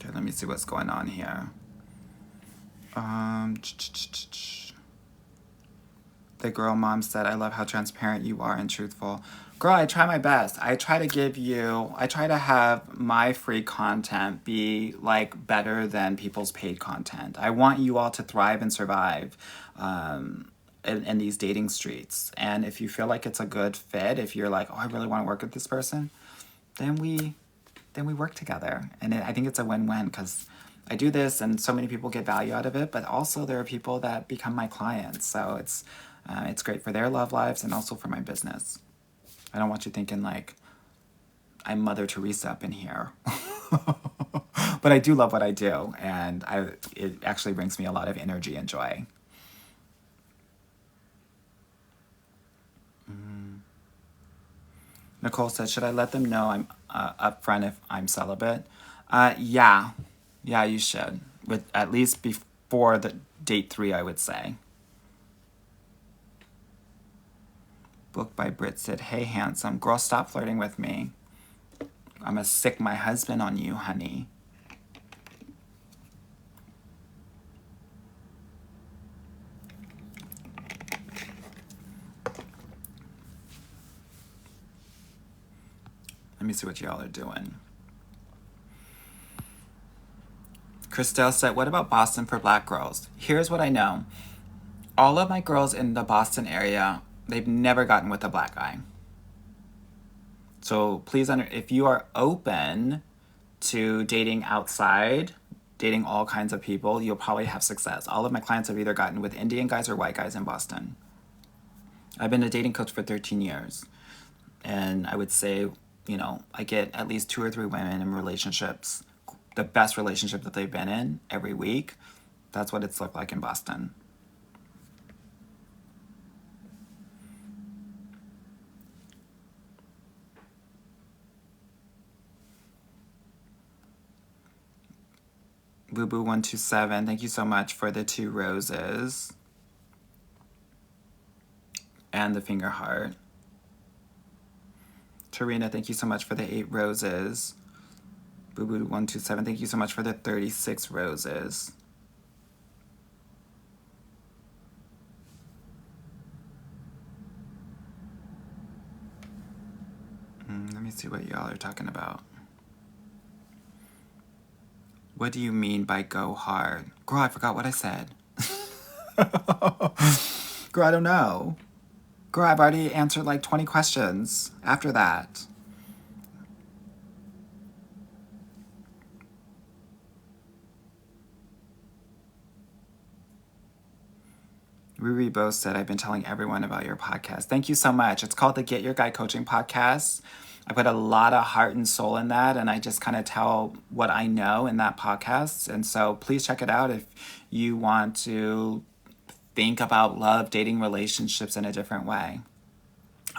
Okay, let me see what's going on here. The girl mom said, I love how transparent you are and truthful. Girl, I try my best. I try to have my free content be like better than people's paid content. I want you all to thrive and survive in these dating streets. And if you feel like it's a good fit, if you're like, oh, I really want to work with this person, then we work together. And I think it's a win-win because I do this and so many people get value out of it, but also there are people that become my clients. So it's great for their love lives and also for my business. I don't want you thinking like I'm Mother Teresa up in here. But I do love what I do, and it actually brings me a lot of energy and joy. Nicole said, should I let them know I'm upfront if I'm celibate? Yeah. Yeah, you should. With at least before the date 3, I would say. Book by Brit said, hey, handsome. Girl, stop flirting with me. I'm gonna sick my husband on you, honey. Let me see what y'all are doing. Christelle said, what about Boston for black girls? Here's what I know. All of my girls in the Boston area, they've never gotten with a black guy. So please, if you are open to dating outside, dating all kinds of people, you'll probably have success. All of my clients have either gotten with Indian guys or white guys in Boston. I've been a dating coach for 13 years. And I would say, I get at least 2 or 3 women in relationships, the best relationship that they've been in every week. That's what it's looked like in Boston. BooBoo127, thank you so much for the 2 roses and the finger heart. Tarina, thank you so much for the 8 roses. BooBoo127, thank you so much for the 36 roses. Let me see what y'all are talking about. What do you mean by go hard? Girl, I forgot what I said. Girl, I don't know. Girl, I've already answered like 20 questions after that. Riri Bo said, I've been telling everyone about your podcast. Thank you so much. It's called the Get Your Guy Coaching Podcast. I put a lot of heart and soul in that, and I just kind of tell what I know in that podcast. And so please check it out if you want to think about love, dating, relationships in a different way.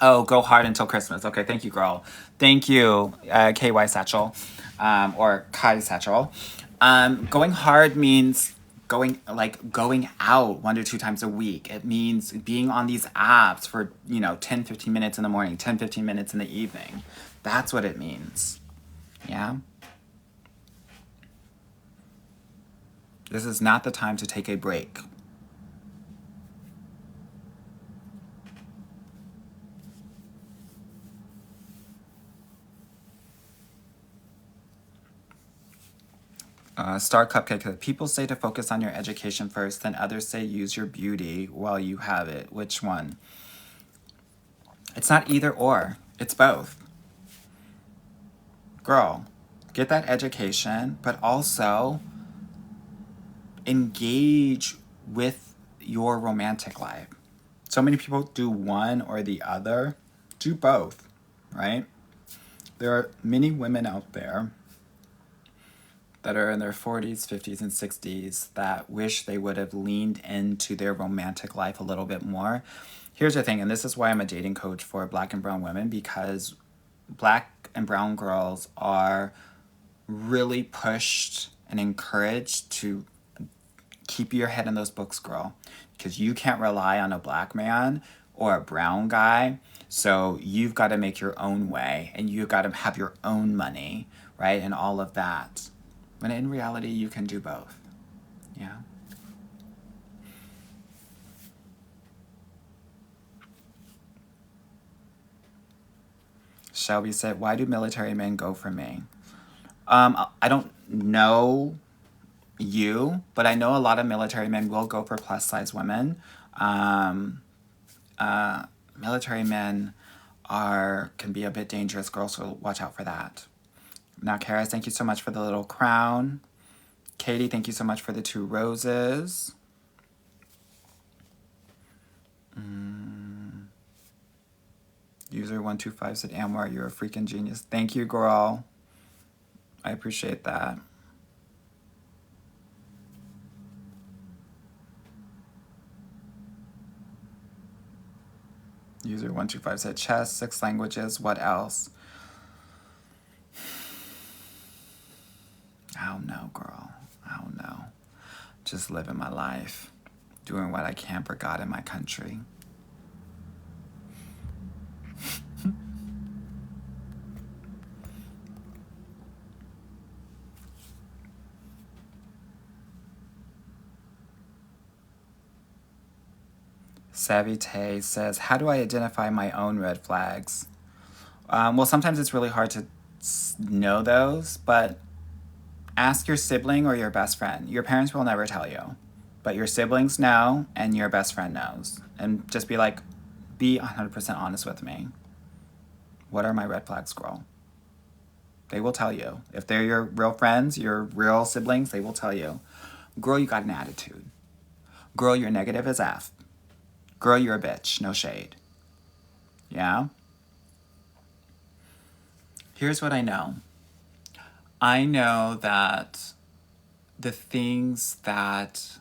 Oh, go hard until Christmas. Okay, thank you, girl. Thank you, KY Satchel, or Kai Satchel. Going hard means going out 1 to 2 times a week. It means being on these apps for 10 15 minutes in the morning, 10 15 minutes in the evening. That's what it means. Yeah. This is not the time to take a break. Star Cupcake, people say to focus on your education first, then others say use your beauty while you have it. Which one? It's not either or. It's both. Girl, get that education, but also engage with your romantic life. So many people do one or the other. Do both, right? There are many women out there that are in their 40s, 50s, and 60s that wish they would have leaned into their romantic life a little bit more. Here's the thing, and this is why I'm a dating coach for black and brown women, because black and brown girls are really pushed and encouraged to keep your head in those books, girl, because you can't rely on a black man or a brown guy. So you've got to make your own way, and you've got to have your own money, right? And all of that. When in reality, you can do both. Yeah. Shelby said, why do military men go for me? I don't know you, but I know a lot of military men will go for plus size women. Military men can be a bit dangerous, girls, so watch out for that. Now, Karis, thank you so much for the little crown. Katie, thank you so much for the 2 roses. User 125 said, Amwar, you're a freaking genius. Thank you, girl. I appreciate that. User125 said chess, 6 languages. What else? I don't know, girl. I don't know. Just living my life, doing what I can for God and my country. Savvy Tay says, how do I identify my own red flags? Well, sometimes it's really hard to know those, but ask your sibling or your best friend. Your parents will never tell you, but your siblings know and your best friend knows. And just be like, be 100% honest with me. What are my red flags, girl? They will tell you. If they're your real friends, your real siblings, they will tell you. Girl, you got an attitude. Girl, you're negative as F. Girl, you're a bitch. No shade. Yeah? Here's what I know. I know that the things that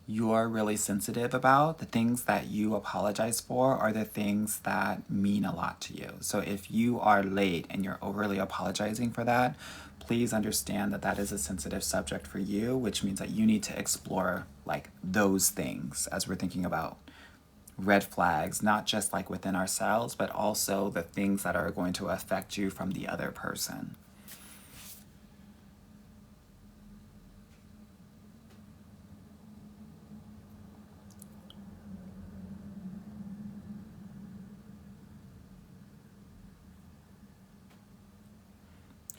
you're really sensitive about, the things that you apologize for, are the things that mean a lot to you. So if you are late and you're overly apologizing for that, please understand that that is a sensitive subject for you, which means that you need to explore like those things as we're thinking about red flags, not just like within ourselves, but also the things that are going to affect you from the other person.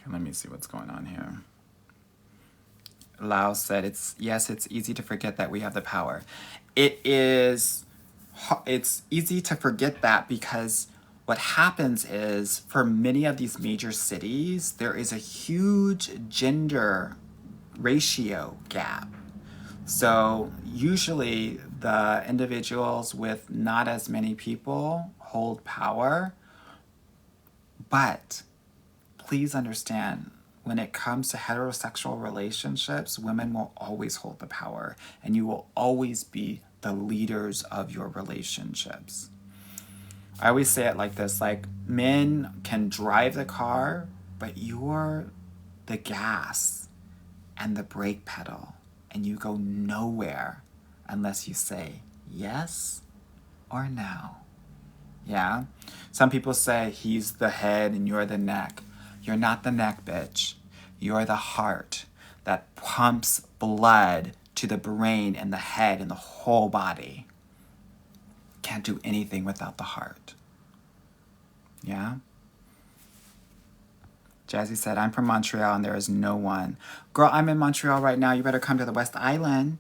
Let me see what's going on here. Lao said, it's easy to forget that we have the power. It's easy to forget that because what happens is for many of these major cities, there is a huge gender ratio gap. So usually the individuals with not as many people hold power, but please understand, when it comes to heterosexual relationships, women will always hold the power and you will always be the leaders of your relationships. I always say it like this, like men can drive the car, but you're the gas and the brake pedal and you go nowhere unless you say yes or no. Yeah? Some people say he's the head and you're the neck. You're not the neck, bitch. You're the heart that pumps blood to the brain and the head and the whole body. Can't do anything without the heart. Yeah? Jazzy said, I'm from Montreal and there is no one. Girl, I'm in Montreal right now. You better come to the West Island.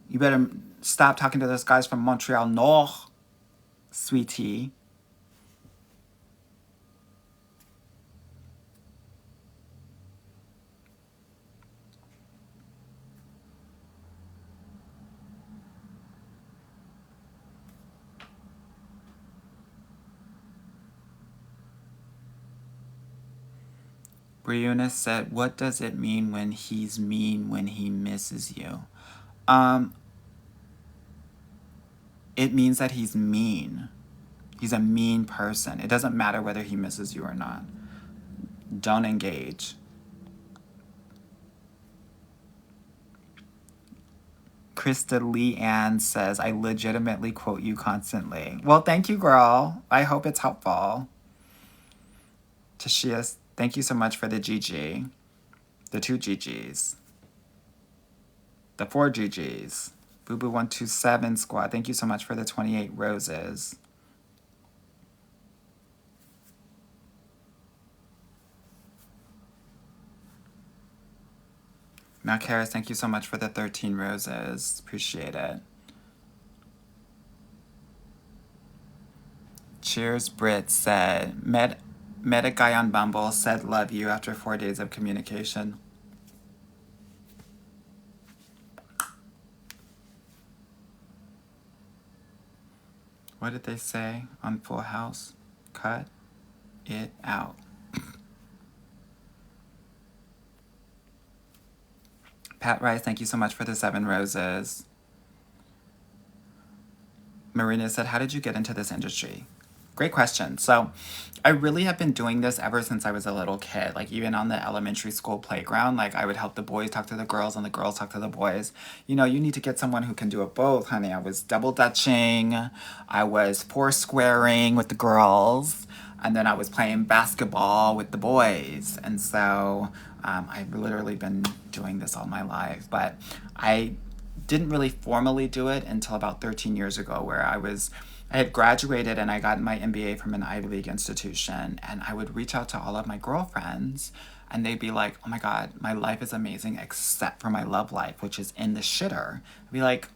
You better stop talking to those guys from Montreal Nord, sweetie. Brianna said, what does it mean when he's mean when he misses you? It means that he's mean. He's a mean person. It doesn't matter whether he misses you or not. Don't engage. Krista Lee Ann says, I legitimately quote you constantly. Well, thank you, girl. I hope it's helpful. Tashia, thank you so much for the GG. The 2 GGs. The 4 GGs. Boo-Boo127 squad, thank you so much for the 28 roses. Now, Karis, thank you so much for the 13 roses. Appreciate it. Cheers, Brit said, met a guy on Bumble, said love you after 4 days of communication. What did they say on Full House? Cut it out. Pat Rice, thank you so much for the 7 roses. Marina said, how did you get into this industry? Great question. So I really have been doing this ever since I was a little kid. Like even on the elementary school playground, like I would help the boys talk to the girls and the girls talk to the boys. You know, you need to get someone who can do it both, honey. I was double dutching, I was four squaring with the girls, and then I was playing basketball with the boys. And so I've literally been doing this all my life. But I didn't really formally do it until about 13 years ago, where I had graduated and I got my MBA from an Ivy League institution, and I would reach out to all of my girlfriends and they'd be like, oh my God, my life is amazing except for my love life, which is in the shitter. I'd be like,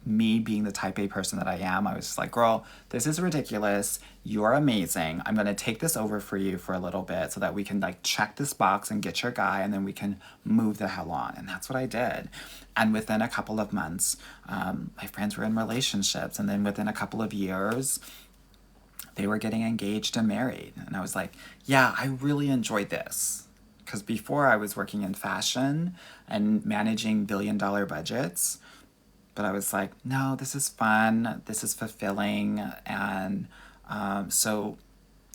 me being the type A person that I am, I was just like, girl, this is ridiculous. You're amazing. I'm going to take this over for you for a little bit so that we can like check this box and get your guy, and then we can move the hell on. And that's what I did. And within a couple of months, my friends were in relationships. And then within a couple of years, they were getting engaged and married. And I was like, yeah, I really enjoyed this. Because before I was working in fashion and managing billion-dollar budgets. But I was like, no, this is fun. This is fulfilling. And so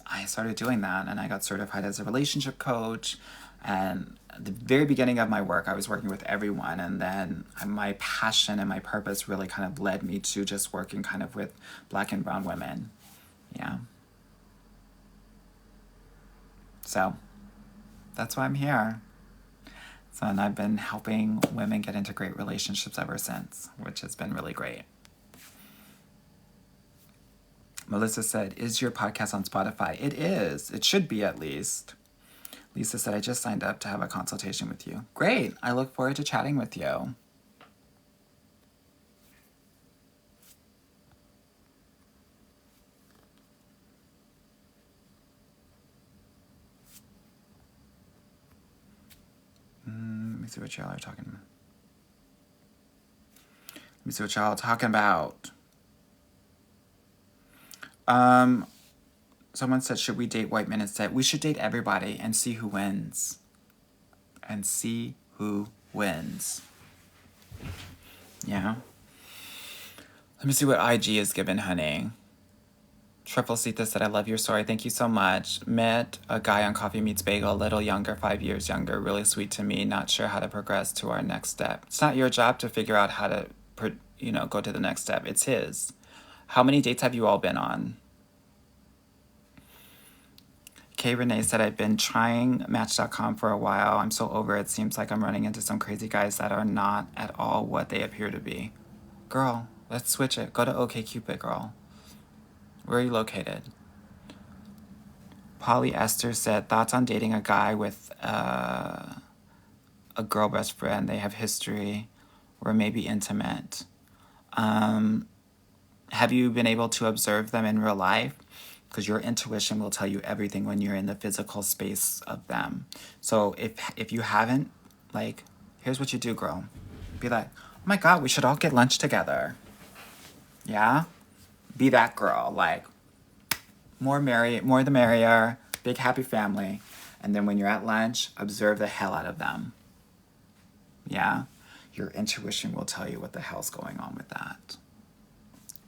I started doing that, and I got certified as a relationship coach. And at the very beginning of my work, I was working with everyone. And then my passion and my purpose really kind of led me to just working kind of with Black and brown women. Yeah. So that's why I'm here. So, and I've been helping women get into great relationships ever since, which has been really great. Melissa said, is your podcast on Spotify? It is. It should be, at least. Lisa said, I just signed up to have a consultation with you. Great. I look forward to chatting with you. Let me see what y'all are talking about. Let me see what y'all are talking about. Someone said, should we date white men instead? We should date everybody and see who wins. And see who wins. Yeah. Let me see what IG is given, honey. Truffle Sita said, I love your story. Thank you so much. Met a guy on Coffee Meets Bagel, a little younger, 5 years younger. Really sweet to me. Not sure how to progress to our next step. It's not your job to figure out how to, go to the next step. It's his. How many dates have you all been on? Kay Renee said, I've been trying Match.com for a while. I'm so over it. Seems like I'm running into some crazy guys that are not at all what they appear to be. Girl, let's switch it. Go to OkCupid, girl. Where are you located? Polly Esther said, thoughts on dating a guy with a girl best friend. They have history or maybe intimate. Have you been able to observe them in real life? Because your intuition will tell you everything when you're in the physical space of them. So if you haven't, like, here's what you do, girl. Be like, oh my God, we should all get lunch together. Yeah? Be that girl. Like, more the merrier, big happy family. And then when you're at lunch, observe the hell out of them. Yeah? Your intuition will tell you what the hell's going on with that.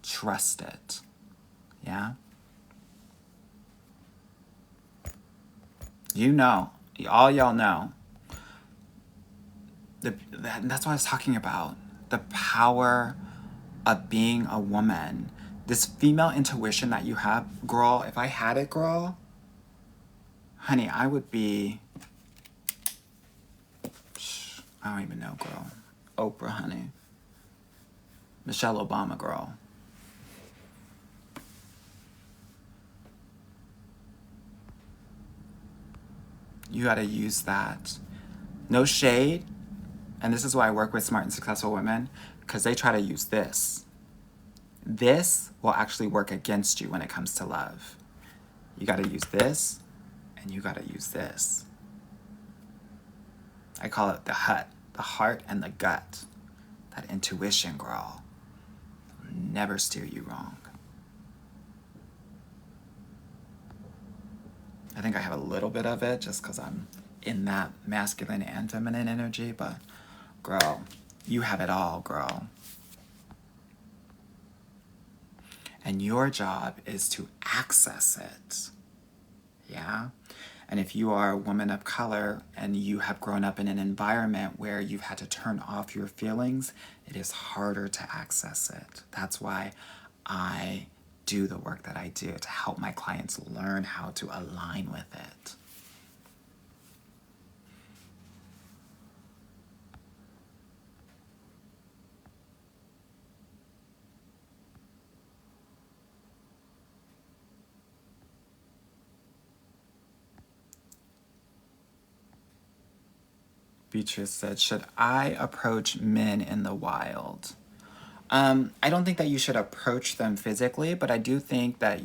Trust it. Yeah? You know. All y'all know. That's what I was talking about. The power of being a woman. This female intuition that you have, girl, if I had it, girl, honey, I would be, I don't even know, girl. Oprah, honey. Michelle Obama, girl. You gotta use that. No shade. And this is why I work with smart and successful women, because they try to use this. This will actually work against you when it comes to love. You gotta use this, and you gotta use this. I call it the heart and the gut. That intuition, girl, will never steer you wrong. I think I have a little bit of it just because I'm in that masculine and feminine energy, but girl, you have it all, girl. And your job is to access it. Yeah? And if you are a woman of color and you have grown up in an environment where you've had to turn off your feelings, it is harder to access it. That's why I do the work that I do to help my clients learn how to align with it. Beatrice said, should I approach men in the wild? I don't think that you should approach them physically, but I do think that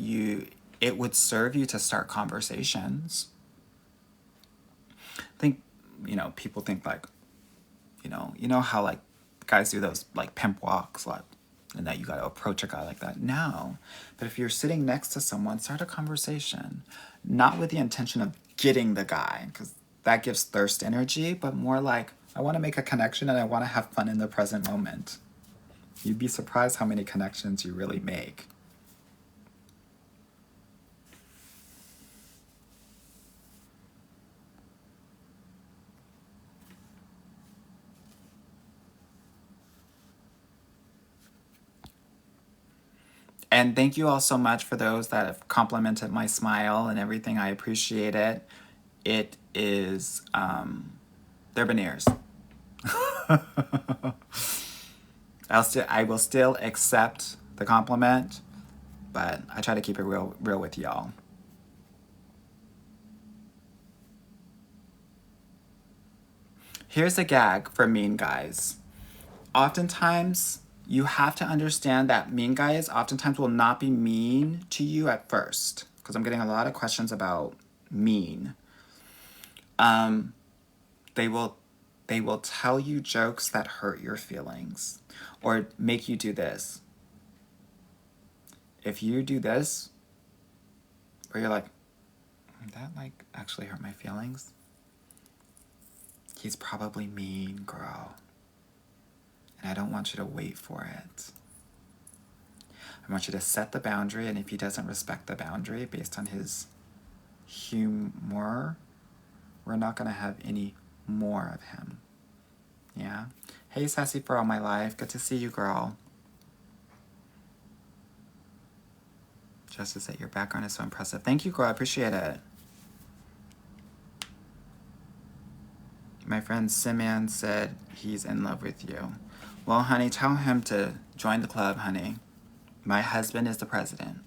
it would serve you to start conversations. I think, people think like, you know how like guys do those like pimp walks, like, and that you got to approach a guy like that. No. But if you're sitting next to someone, start a conversation, not with the intention of getting the guy, because that gives thirst energy, but more like, I want to make a connection and I want to have fun in the present moment. You'd be surprised how many connections you really make. And thank you all so much for those that have complimented my smile and everything. I appreciate it. It is, they're veneers. I will still accept the compliment, but I try to keep it real with y'all. Here's a gag for mean guys. Oftentimes, you have to understand that mean guys oftentimes will not be mean to you at first, because I'm getting a lot of questions about mean. They will tell you jokes that hurt your feelings or make you do this. If you do this, where you're like, that like actually hurt my feelings, he's probably mean, girl. And I don't want you to wait for it. I want you to set the boundary, and if he doesn't respect the boundary based on his humor, we're not going to have any more of him. Yeah? Hey, Sassy for all my life. Good to see you, girl. Justice, that your background is so impressive. Thank you, girl. I appreciate it. My friend Simeon said he's in love with you. Well, honey, tell him to join the club, honey. My husband is the president.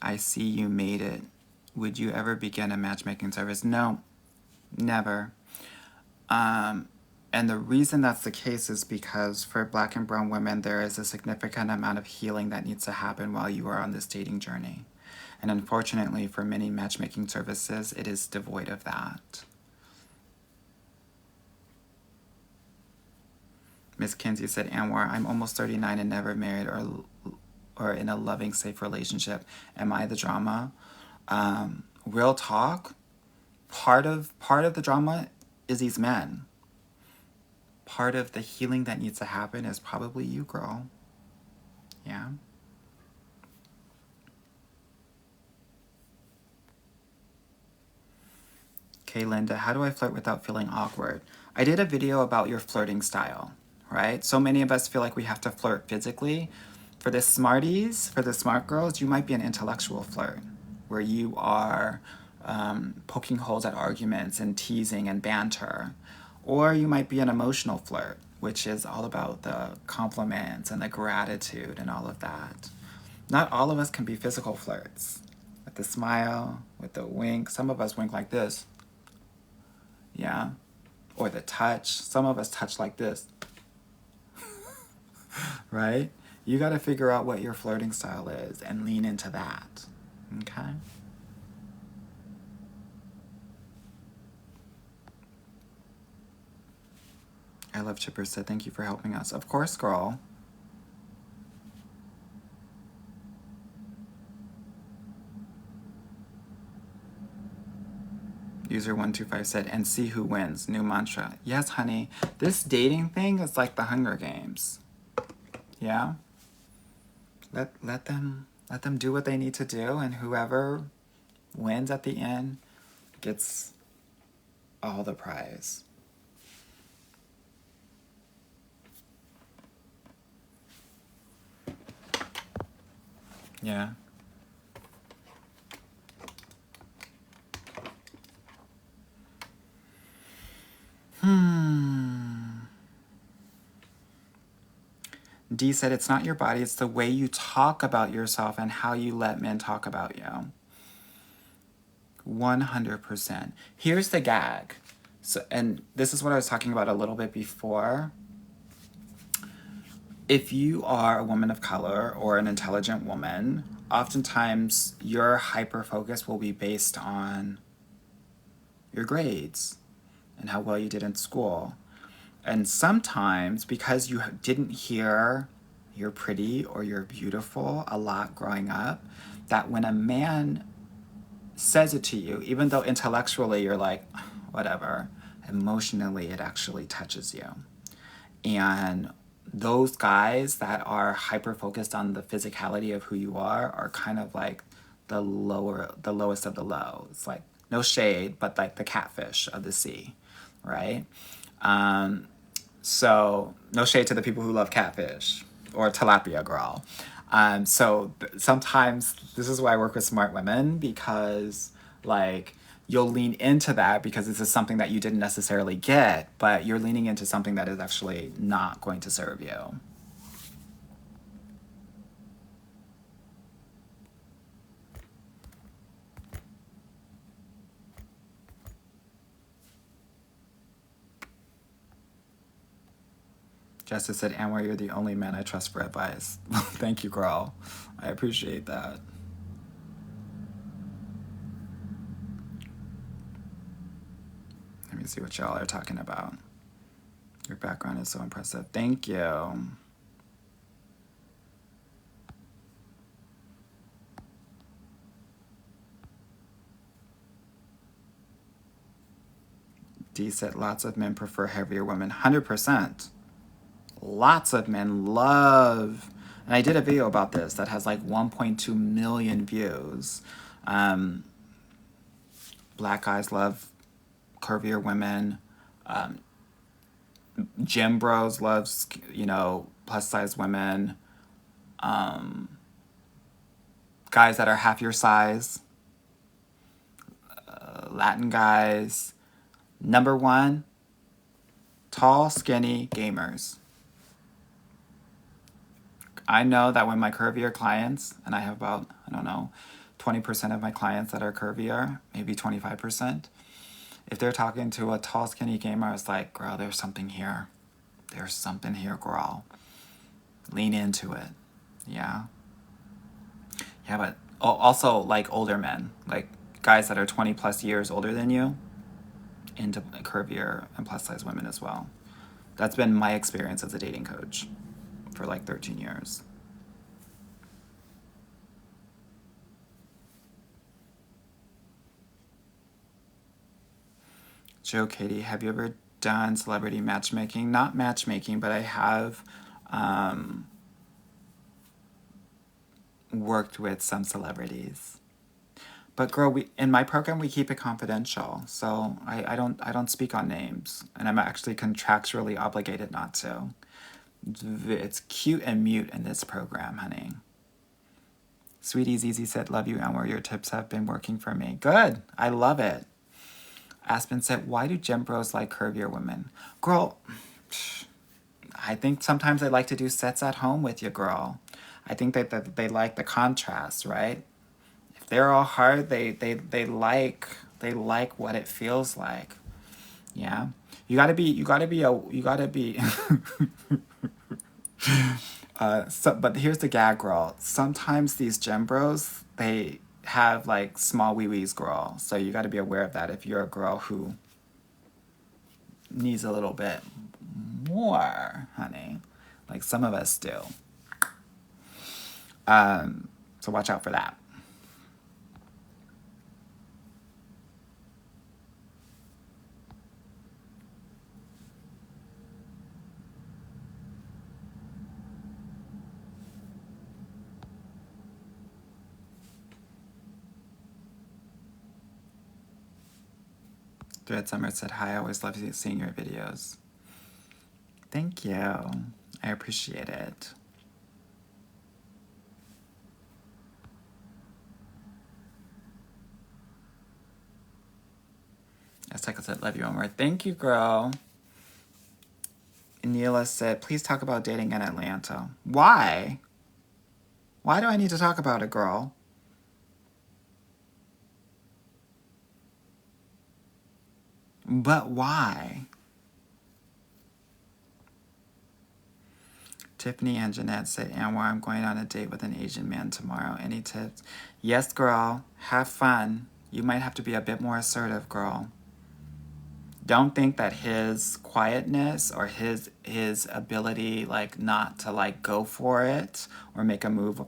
I see you made it. Would you ever begin a matchmaking service? No, never. And the reason that's the case is because for Black and brown women, there is a significant amount of healing that needs to happen while you are on this dating journey. And unfortunately, for many matchmaking services, it is devoid of that. Miss Kinsey said, Anwar, I'm almost 39 and never married or in a loving, safe relationship. Am I the drama? Real talk, part of the drama is these men. Part of the healing that needs to happen is probably you, girl. Yeah? Okay, Linda, how do I flirt without feeling awkward? I did a video about your flirting style, right? So many of us feel like we have to flirt physically. For the smarties, for the smart girls, you might be an intellectual flirt, where you are poking holes at arguments and teasing and banter. Or you might be an emotional flirt, which is all about the compliments and the gratitude and all of that. Not all of us can be physical flirts. With the smile, with the wink. Some of us wink like this. Yeah? Or the touch. Some of us touch like this. Right? You got to figure out what your flirting style is and lean into that. Okay? I love Chipper said, thank you for helping us. Of course, girl. User 125 said, and see who wins. New mantra. Yes, honey. This dating thing is like the Hunger Games. Yeah? let them do what they need to do, and whoever wins at the end gets all the prize. Yeah. D said, it's not your body, it's the way you talk about yourself and how you let men talk about you. 100%. Here's the gag. So, and this is what I was talking about a little bit before. If you are a woman of color or an intelligent woman, oftentimes your hyper focus will be based on your grades and how well you did in school. And sometimes, because you didn't hear you're pretty or you're beautiful a lot growing up, that when a man says it to you, even though intellectually you're like, whatever, emotionally it actually touches you. And those guys that are hyper focused on the physicality of who you are kind of like the lowest of the low. It's like no shade, but like the catfish of the sea, right? So no shade to the people who love catfish or tilapia, girl. Sometimes this is why I work with smart women, because like you'll lean into that because this is something that you didn't necessarily get, but you're leaning into something that is actually not going to serve you. Justice said, Anwar, you're the only man I trust for advice. Thank you, girl. I appreciate that. Let me see what y'all are talking about. Your background is so impressive. Thank you. D said, lots of men prefer heavier women. 100%. Lots of men love, and I did a video about this that has like 1.2 million views. Black guys love curvier women. Gym bros loves, plus size women. Guys that are half your size. Latin guys. Number one, tall, skinny gamers. I know that when my curvier clients, and I have about, 20% of my clients that are curvier, maybe 25%, if they're talking to a tall, skinny gamer, it's like, girl, there's something here. There's something here, girl. Lean into it. Yeah. Yeah, but also like older men, like guys that are 20 plus years older than you, into curvier and plus size women as well. That's been my experience as a dating coach for like 13 years. Joe Katie, have you ever done celebrity matchmaking? Not matchmaking, but I have worked with some celebrities. But girl, in my program we keep it confidential, so I don't speak on names, and I'm actually contractually obligated not to. It's cute and mute in this program, honey. Sweetie Zizi said, love you, Anwar. Your tips have been working for me. Good. I love it. Aspen said, why do gym bros like curvier women? Girl, I think sometimes they like to do sets at home with you, girl. I think that they like the contrast, right? If they're all hard, they like what it feels like. Yeah. You gotta be but here's the gag, girl. Sometimes these gym bros, they have like small wee-wees, girl. So you gotta be aware of that if you're a girl who needs a little bit more, honey. Like some of us do. So watch out for that. Thread Summer said, hi, I always love seeing your videos. Thank you. I appreciate it. As Cycle said, love you, Omar. Thank you, girl. Neela said, please talk about dating in Atlanta. Why? Why do I need to talk about it, girl? But why? Tiffany and Jeanette said, Anwar, I'm going on a date with an Asian man tomorrow. Any tips? Yes, girl. Have fun. You might have to be a bit more assertive, girl. Don't think that his quietness or his ability not to go for it or make a move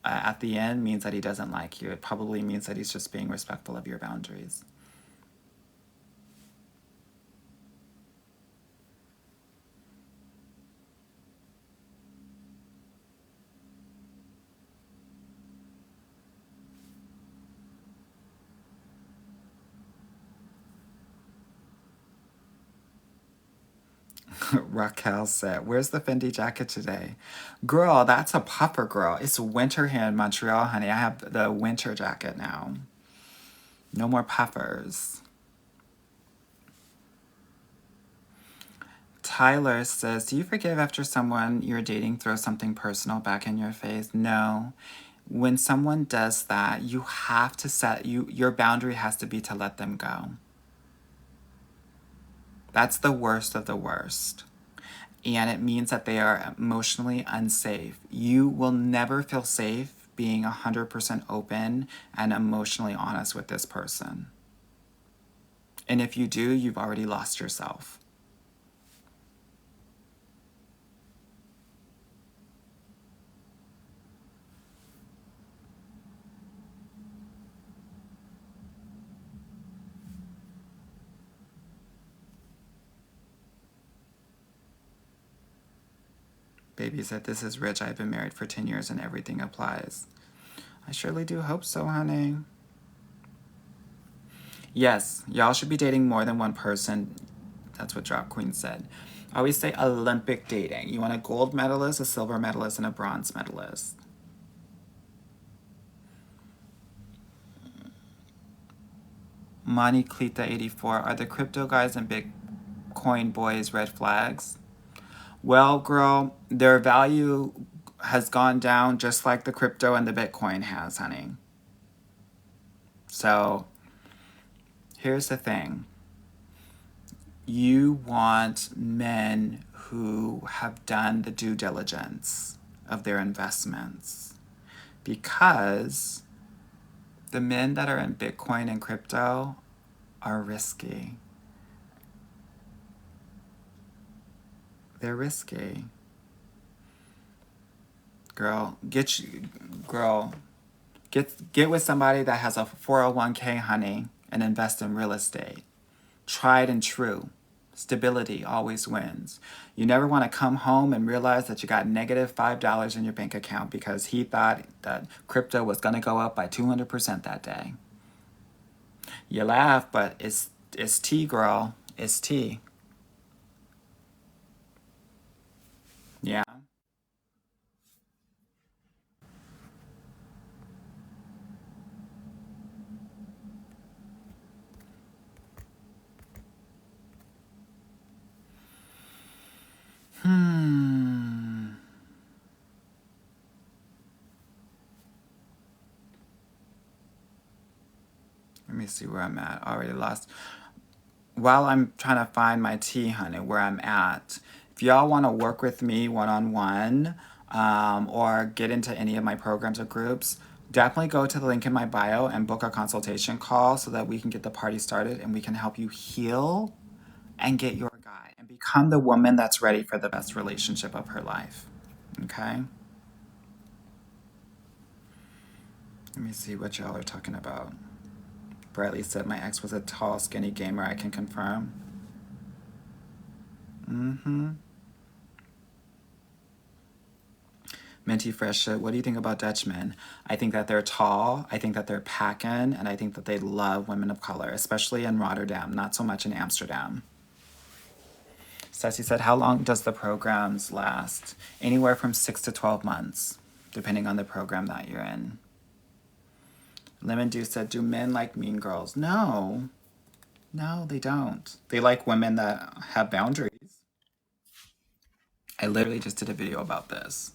at the end means that he doesn't like you. It probably means that he's just being respectful of your boundaries. Raquel said, where's the Fendi jacket today? Girl, that's a puffer, girl. It's winter here in Montreal, honey. I have the winter jacket now. No more puffers. Tyler says, do you forgive after someone you're dating throws something personal back in your face? No. When someone does that, you have to your boundary has to be to let them go. That's the worst of the worst. And it means that they are emotionally unsafe. You will never feel safe being 100% open and emotionally honest with this person. And if you do, you've already lost yourself. Baby said, this is rich. I've been married for 10 years and everything applies. I surely do hope so, honey. Yes, y'all should be dating more than one person. That's what Drop Queen said. I always say Olympic dating. You want a gold medalist, a silver medalist, and a bronze medalist. Money Clita 84. Are the crypto guys and Bitcoin boys red flags? Well, girl, their value has gone down just like the crypto and the Bitcoin has, honey. So, here's the thing. You want men who have done the due diligence of their investments, because the men that are in Bitcoin and crypto are risky. They're risky. Girl, get with somebody that has a 401k, honey, and invest in real estate. Tried and true. Stability always wins. You never want to come home and realize that you got negative $5 in your bank account because he thought that crypto was going to go up by 200% that day. You laugh, but it's tea, girl. It's tea. Yeah. Let me see where I'm at. Already lost. While I'm trying to find my tea, honey, where I'm at, if y'all want to work with me one-on-one or get into any of my programs or groups, definitely go to the link in my bio and book a consultation call so that we can get the party started and we can help you heal and get your guy and become the woman that's ready for the best relationship of her life. Okay? Let me see what y'all are talking about. Bradley said my ex was a tall, skinny gamer. I can confirm. Minty Fresh, what do you think about Dutchmen? I think that they're tall, I think that they're packing, and I think that they love women of color, especially in Rotterdam, not so much in Amsterdam. Ceci said, how long does the programs last? Anywhere from 6 to 12 months, depending on the program that you're in. Lemon Dew said, do men like mean girls? No. No, they don't. They like women that have boundaries. I literally just did a video about this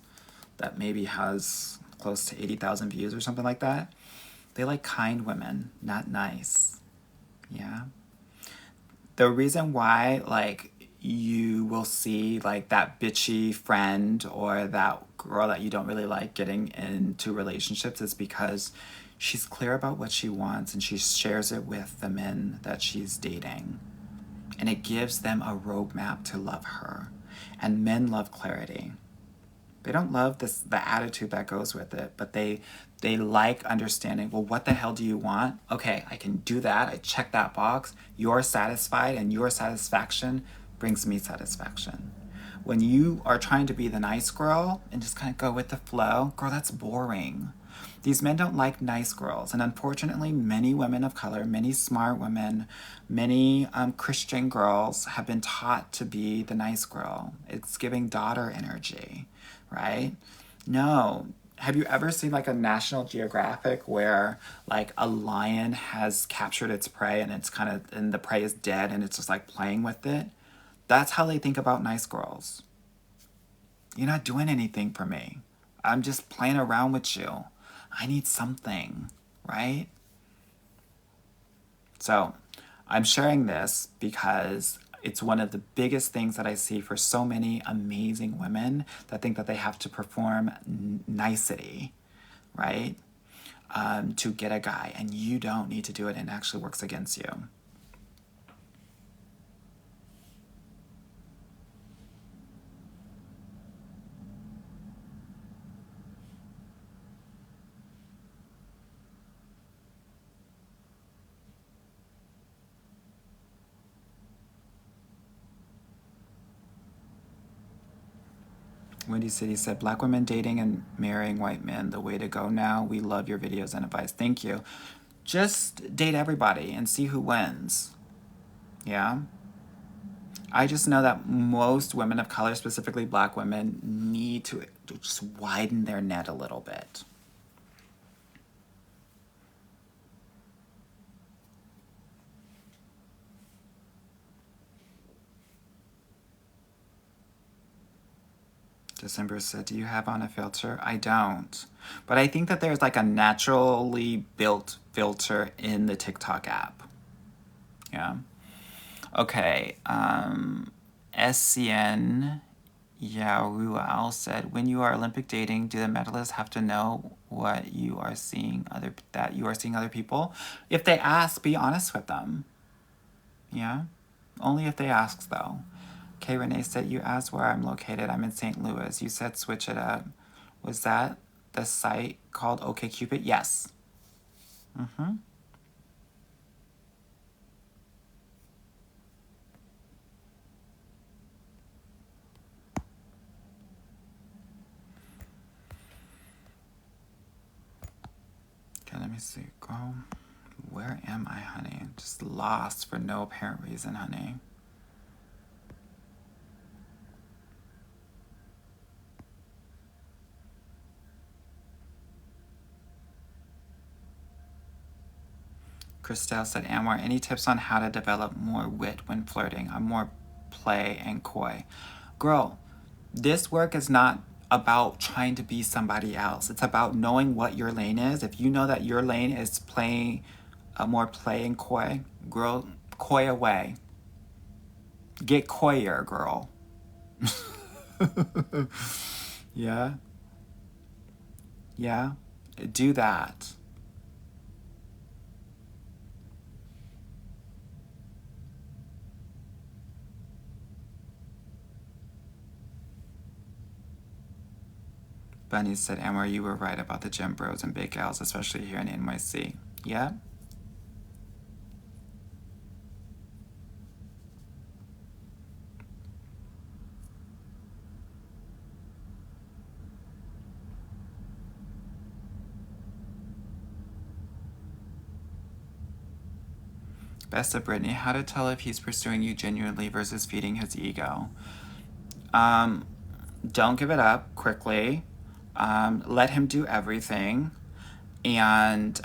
that maybe has close to 80,000 views or something like that. They like kind women, not nice. Yeah. The reason why, like, you will see, like, that bitchy friend or that girl that you don't really like getting into relationships is because she's clear about what she wants and she shares it with the men that she's dating. And it gives them a roadmap to love her. And men love clarity. They don't love the attitude that goes with it, but they like understanding, well, what the hell do you want? Okay, I can do that. I check that box. You're satisfied, and your satisfaction brings me satisfaction. When you are trying to be the nice girl and just kind of go with the flow, girl, that's boring. These men don't like nice girls, and unfortunately, many women of color, many smart women, many Christian girls have been taught to be the nice girl. It's giving daughter energy, right? No. Have you ever seen like a National Geographic where like a lion has captured its prey and it's kind of, and the prey is dead and it's just like playing with it? That's how they think about nice girls. You're not doing anything for me. I'm just playing around with you. I need something, right? So I'm sharing this because it's one of the biggest things that I see for so many amazing women that think that they have to perform nicety, right? To get a guy, and you don't need to do it, and it actually works against you. Windy City said, Black women dating and marrying white men, the way to go now. We love your videos and advice. Thank you. Just date everybody and see who wins. Yeah? I just know that most women of color, specifically Black women, need to just widen their net a little bit. December said, do you have on a filter? I don't. But I think that there's like a naturally built filter in the TikTok app. Yeah. Okay. SCN Yarual said, when you are Olympic dating, do the medalists have to know what you are seeing that you are seeing other people? If they ask, be honest with them. Yeah? Only if they ask, though. Okay, Renee said, you asked where I'm located. I'm in St. Louis. You said switch it up. Was that the site called OkCupid? Yes. Mm-hmm. Okay, let me see. Girl, where am I, honey? Just lost for no apparent reason, honey. Christelle said, Anwar, any tips on how to develop more wit when flirting? I'm more play and coy. Girl, this work is not about trying to be somebody else. It's about knowing what your lane is. If you know that your lane is playing more play and coy, girl, coy away. Get coyer, girl. Yeah? Yeah? Do that. Bunny said, Amber, you were right about the gym bros and big gals, especially here in NYC. Yeah? Best of Brittany, how to tell if he's pursuing you genuinely versus feeding his ego. Don't give it up quickly. Let him do everything, and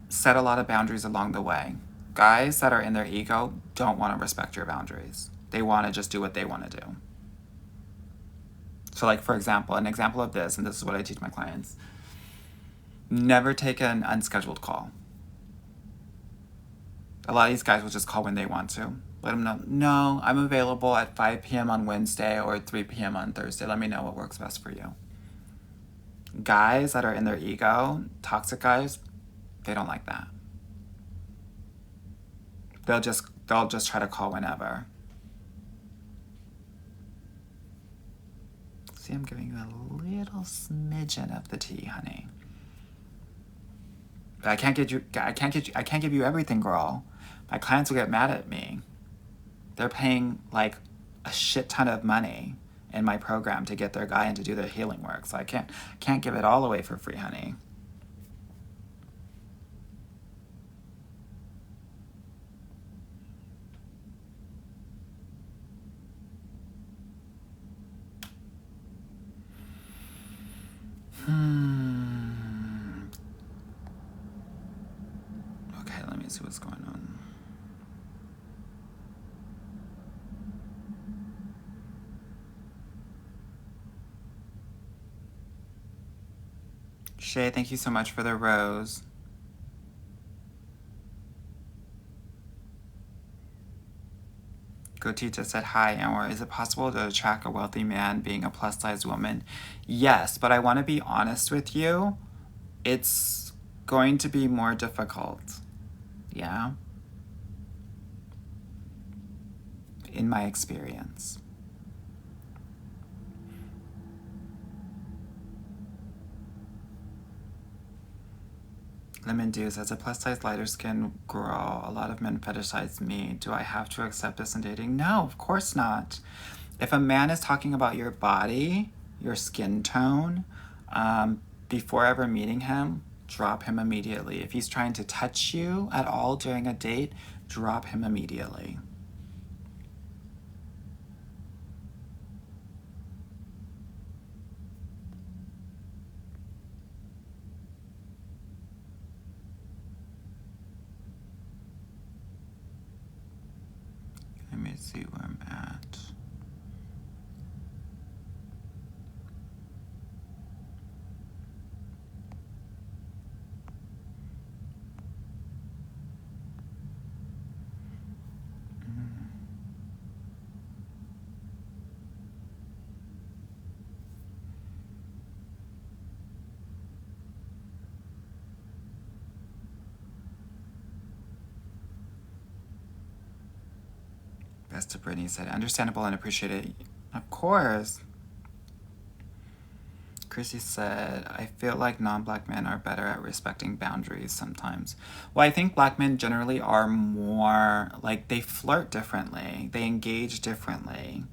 set a lot of boundaries along the way. Guys that are in their ego don't want to respect your boundaries. They want to just do what they want to do. So like, for example, an example of this, and this is what I teach my clients, never take an unscheduled call. A lot of these guys will just call when they want to. Let them know, no, I'm available at 5 p.m. on Wednesday or 3 p.m. on Thursday. Let me know what works best for you. Guys that are in their ego, toxic guys, they don't like that. They'll just try to call whenever. See, I'm giving you a little smidgen of the tea, honey. But I can't give you everything, girl. My clients will get mad at me. They're paying like a shit ton of money in my program to get their guy in to do their healing work. So I can't give it all away for free, honey. Okay, let me see what's going on. Shay, thank you so much for the rose. Gotita said, hi, Anwar. Is it possible to attract a wealthy man being a plus-size woman? Yes, but I want to be honest with you. It's going to be more difficult. Yeah? In my experience. Lemon Dew says, a plus-size lighter-skinned girl, a lot of men fetishize me. Do I have to accept this in dating? No, of course not. If a man is talking about your body, your skin tone, before ever meeting him, drop him immediately. If he's trying to touch you at all during a date, drop him immediately. Let me see where I'm at. Best of Brittany said, understandable and appreciated. Of course. Chrissy said, I feel like non-black men are better at respecting boundaries sometimes. Well, I think black men generally are more, like, they flirt differently. They engage differently.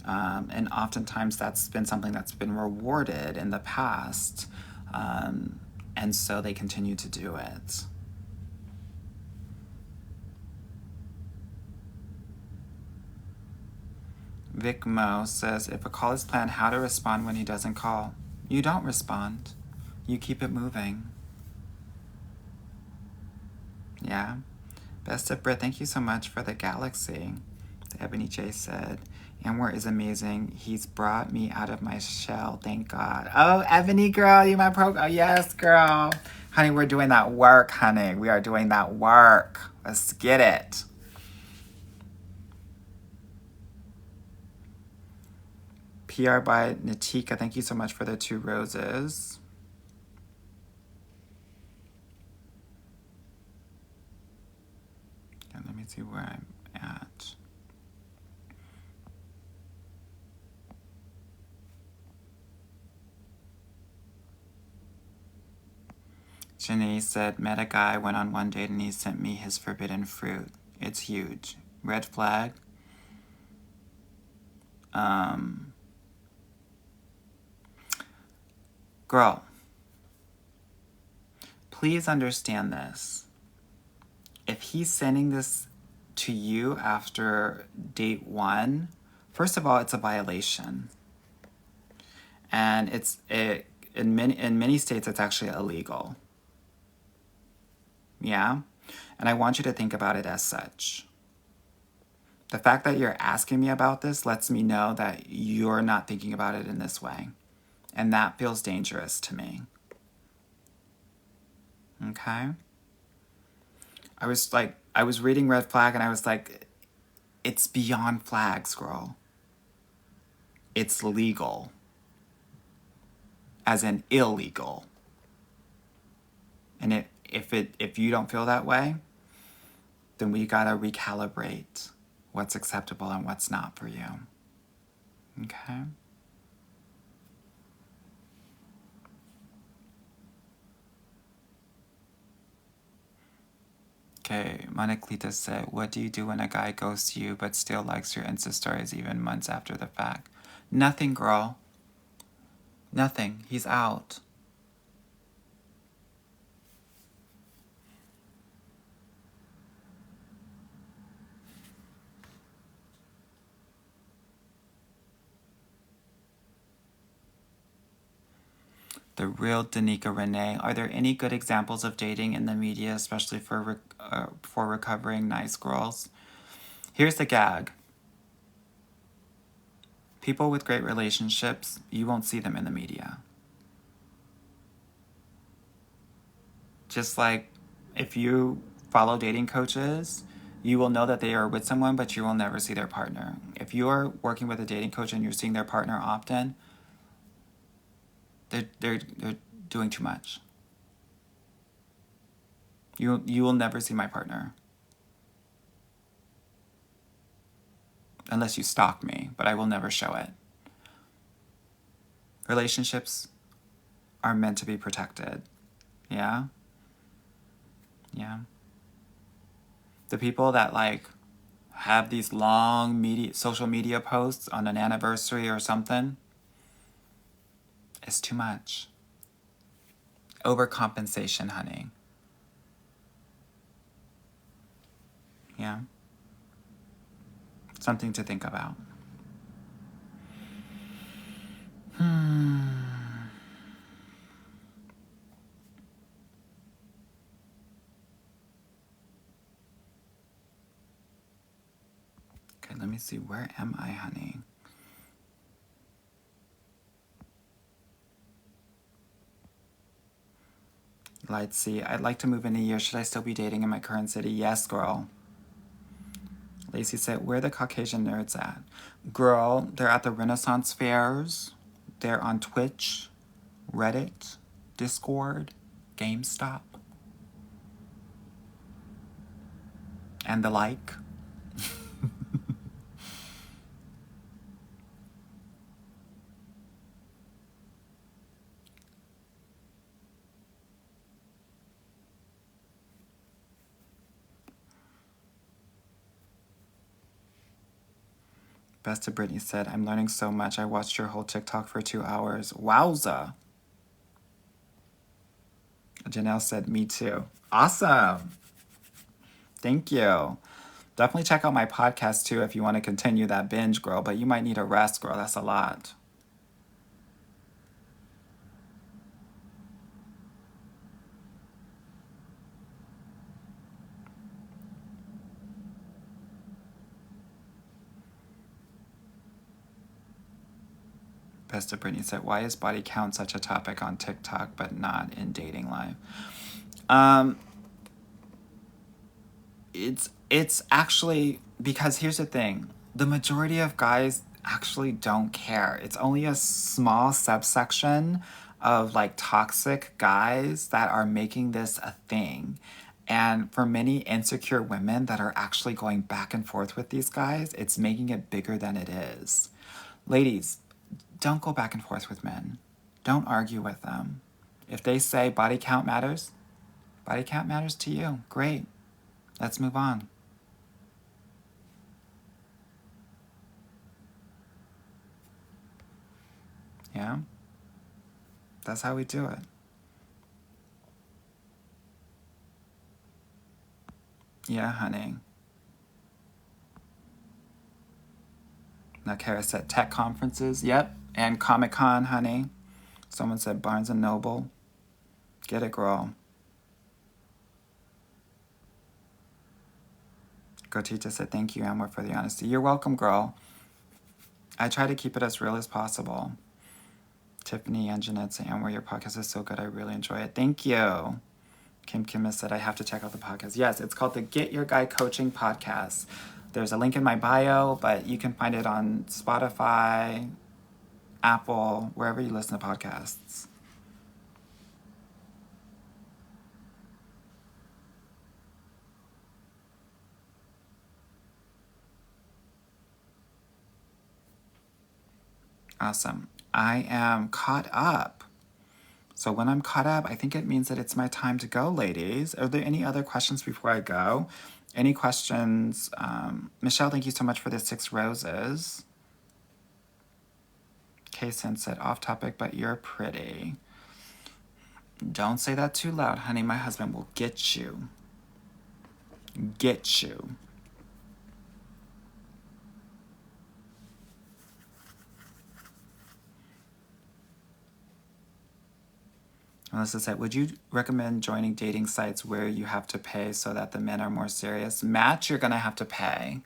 And oftentimes that's been something that's been rewarded in the past. And so they continue to do it. Vic Mo says, if a call is planned, how to respond when he doesn't call? You don't respond. You keep it moving. Yeah. Best of Brit, thank you so much for the galaxy. Ebony J said, Anwar is amazing. He's brought me out of my shell. Thank God. Oh, Ebony girl, you my pro. Oh, yes, girl. Honey, we're doing that work, honey. We are doing that work. Let's get it. PR by Natika, thank you so much for the 2 roses. And let me see where I'm at. Janae said, met a guy, went on one date, and he sent me his forbidden fruit. It's huge. Red flag. Girl, please understand this. if he's sending this to you after date 1, first of all, it's a violation. And in many states, it's actually illegal. Yeah? And I want you to think about it as such. The fact that you're asking me about this lets me know that you're not thinking about it in this way. And that feels dangerous to me. Okay? I was reading Red Flag and I was like, it's beyond flags, girl. It's legal. As in illegal. And if you don't feel that way, then we gotta recalibrate what's acceptable and what's not for you. Okay? Okay, Monoclita said, what do you do when a guy ghosts you but still likes your Insta stories even months after the fact? Nothing, girl. Nothing. He's out. The real Danica Renee. Are there any good examples of dating in the media, especially for recovering nice girls? Here's the gag. People with great relationships, you won't see them in the media. Just like if you follow dating coaches, you will know that they are with someone, but you will never see their partner. If you are working with a dating coach and you're seeing their partner often, they're doing too much. You will never see my partner. Unless you stalk me, but I will never show it. Relationships are meant to be protected. Yeah? Yeah. The people that have these long social media posts on an anniversary or something, it's too much. Overcompensation, honey. Yeah? Something to think about. Okay, let me see. Where am I, honey? Let's see. I'd like to move in a year. Should I still be dating in my current city? Yes, girl. Lacey said, where are the Caucasian nerds at? Girl, they're at the Renaissance fairs. They're on Twitch, Reddit, Discord, GameStop, and the like. Best of Brittany said, I'm learning so much. I watched your whole TikTok for 2 hours. Wowza. Janelle said, me too. Awesome. Thank you. Definitely check out my podcast too if you want to continue that binge, girl. But you might need a rest, girl. That's a lot. Best Brittany said, why is body count such a topic on TikTok but not in dating life? It's actually because here's the thing. The majority of guys actually don't care. It's only a small subsection of toxic guys that are making this a thing. And for many insecure women that are actually going back and forth with these guys, it's making it bigger than it is. Ladies, don't go back and forth with men. Don't argue with them. If they say body count matters to you. Great. Let's move on. Yeah? That's how we do it. Yeah, honey. Now, Kara said tech conferences. Yep. And Comic-Con, honey. Someone said Barnes & Noble. Get it, girl. Gotita said, thank you, Amor, for the honesty. You're welcome, girl. I try to keep it as real as possible. Tiffany and Jeanette say, Amor, your podcast is so good. I really enjoy it. Thank you. Kim has said, I have to check out the podcast. Yes, it's called the Get Your Guy Coaching Podcast. There's a link in my bio, but you can find it on Spotify, Apple, wherever you listen to podcasts. Awesome. I am caught up. So when I'm caught up, I think it means that it's my time to go, ladies. Are there any other questions before I go? Any questions? Michelle, thank you so much for the 6 roses. Kaysen said, off topic, but you're pretty. Don't say that too loud, honey. My husband will get you. Get you. Melissa said, would you recommend joining dating sites where you have to pay so that the men are more serious? Match, you're going to have to pay.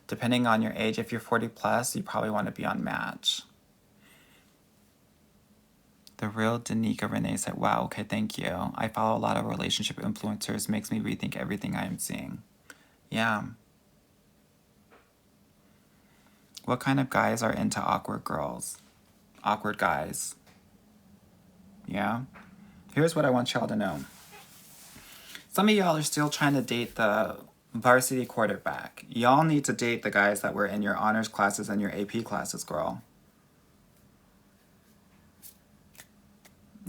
Depending on your age, if you're 40 plus, you probably want to be on Match. The real Danica Renee said, wow, okay, thank you. I follow a lot of relationship influencers. Makes me rethink everything I am seeing. Yeah. What kind of guys are into awkward girls? Awkward guys. Yeah. Here's what I want y'all to know. Some of y'all are still trying to date the varsity quarterback. Y'all need to date the guys that were in your honors classes and your AP classes, girl.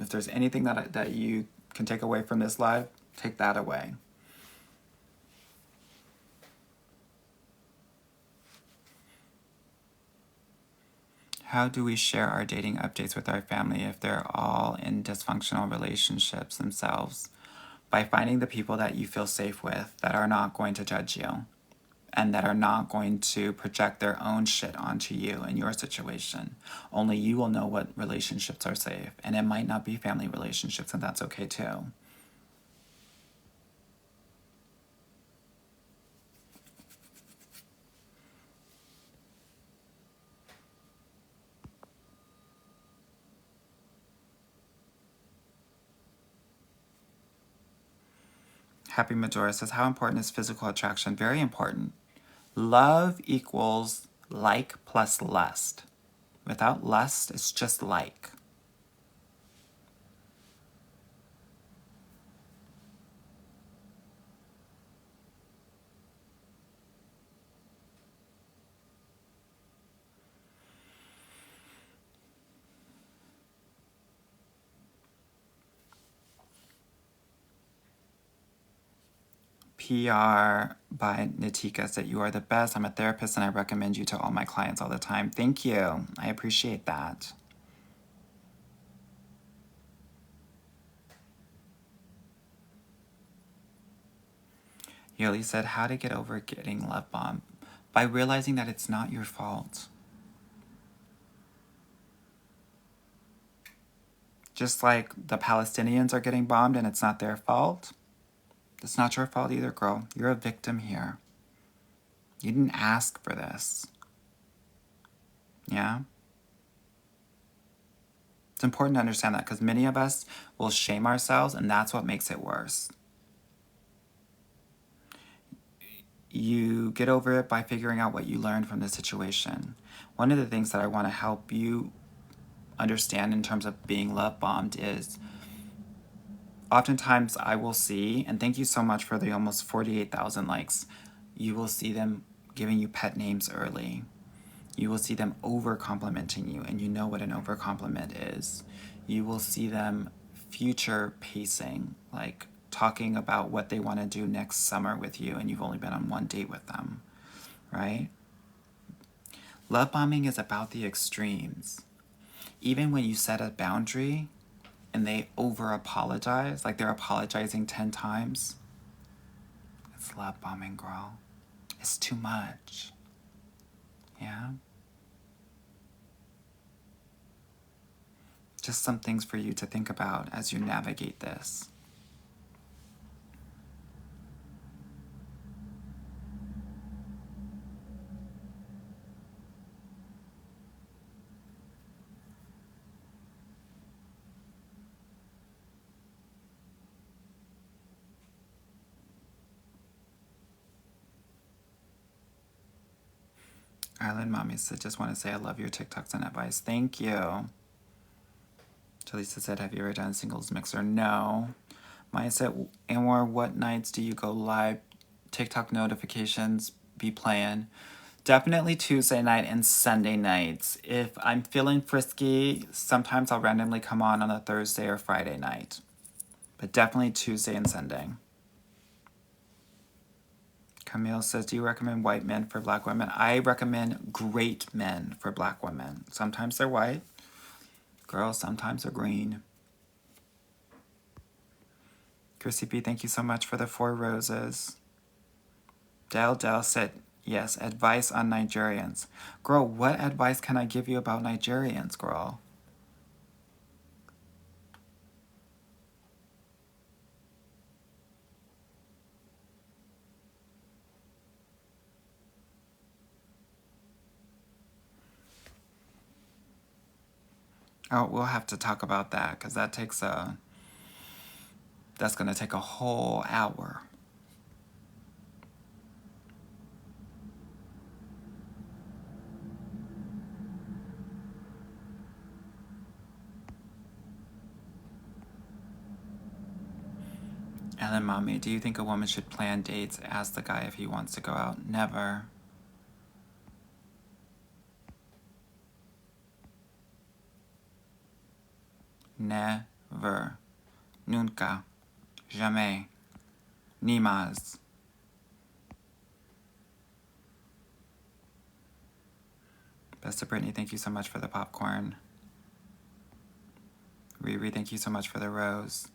If there's anything that you can take away from this live, take that away. How do we share our dating updates with our family if they're all in dysfunctional relationships themselves? By finding the people that you feel safe with, that are not going to judge you and that are not going to project their own shit onto you and your situation. Only you will know what relationships are safe, and it might not be family relationships, and that's okay too. Happy Majora says, how important is physical attraction? Very important. Love equals like plus lust. Without lust, it's just like. PR by Natika said, you are the best. I'm a therapist and I recommend you to all my clients all the time. Thank you. I appreciate that. Yoli said, how to get over getting love bombed? By realizing that it's not your fault. Just like the Palestinians are getting bombed and it's not their fault. It's not your fault either, girl. You're a victim here. You didn't ask for this. Yeah? It's important to understand that because many of us will shame ourselves and that's what makes it worse. You get over it by figuring out what you learned from the situation. One of the things that I want to help you understand in terms of being love bombed is oftentimes I will see, and thank you so much for the almost 48,000 likes, you will see them giving you pet names early. You will see them over complimenting you, and you know what an over compliment is. You will see them future pacing, like talking about what they want to do next summer with you, and you've only been on one date with them, right? Love bombing is about the extremes. Even when you set a boundary and they over apologize, like they're apologizing 10 times, Slut bombing, girl. It's too much. Yeah? Just some things for you to think about as you navigate this. Island Mommy said, just want to say I love your TikToks and advice. Thank you. Jaleesa said, have you ever done singles mixer? No. Maya said, Anwar, what nights do you go live? TikTok notifications be playing. Definitely Tuesday night and Sunday nights. If I'm feeling frisky, sometimes I'll randomly come on a Thursday or Friday night. But definitely Tuesday and Sunday. Camille says, do you recommend white men for black women? I recommend great men for black women. Sometimes they're white. Girls, sometimes they're green. Chrissy B, thank you so much for the 4 roses. Del said, yes, advice on Nigerians. Girl, what advice can I give you about Nigerians, girl? Oh, we'll have to talk about that because that's going to take a whole hour. And then, Mommy, do you think a woman should plan dates? Ask the guy if he wants to go out? Never. Never. Nunca. Jamais. Nimas. Best of Brittany, thank you so much for the popcorn. Riri, thank you so much for the rose.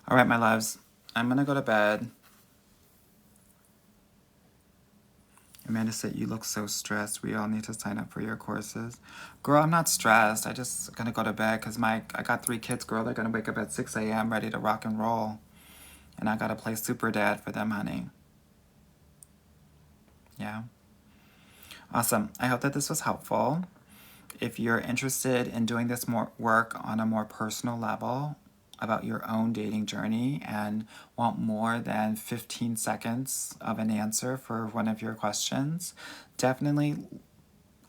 All right, my loves. I'm going to go to bed. Amanda said, you look so stressed. We all need to sign up for your courses. Girl, I'm not stressed. I just going to go to bed because I got 3 kids, girl. They're going to wake up at 6 a.m. ready to rock and roll. And I got to play super dad for them, honey. Yeah. Awesome. I hope that this was helpful. If you're interested in doing this more work on a more personal level about your own dating journey and want more than 15 seconds of an answer for one of your questions, definitely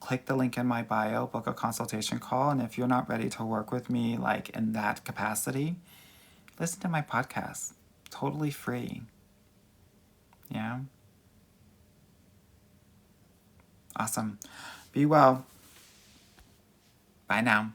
click the link in my bio, book a consultation call, and if you're not ready to work with me like in that capacity, listen to my podcast. Totally free. Yeah? Awesome. Be well. Bye now.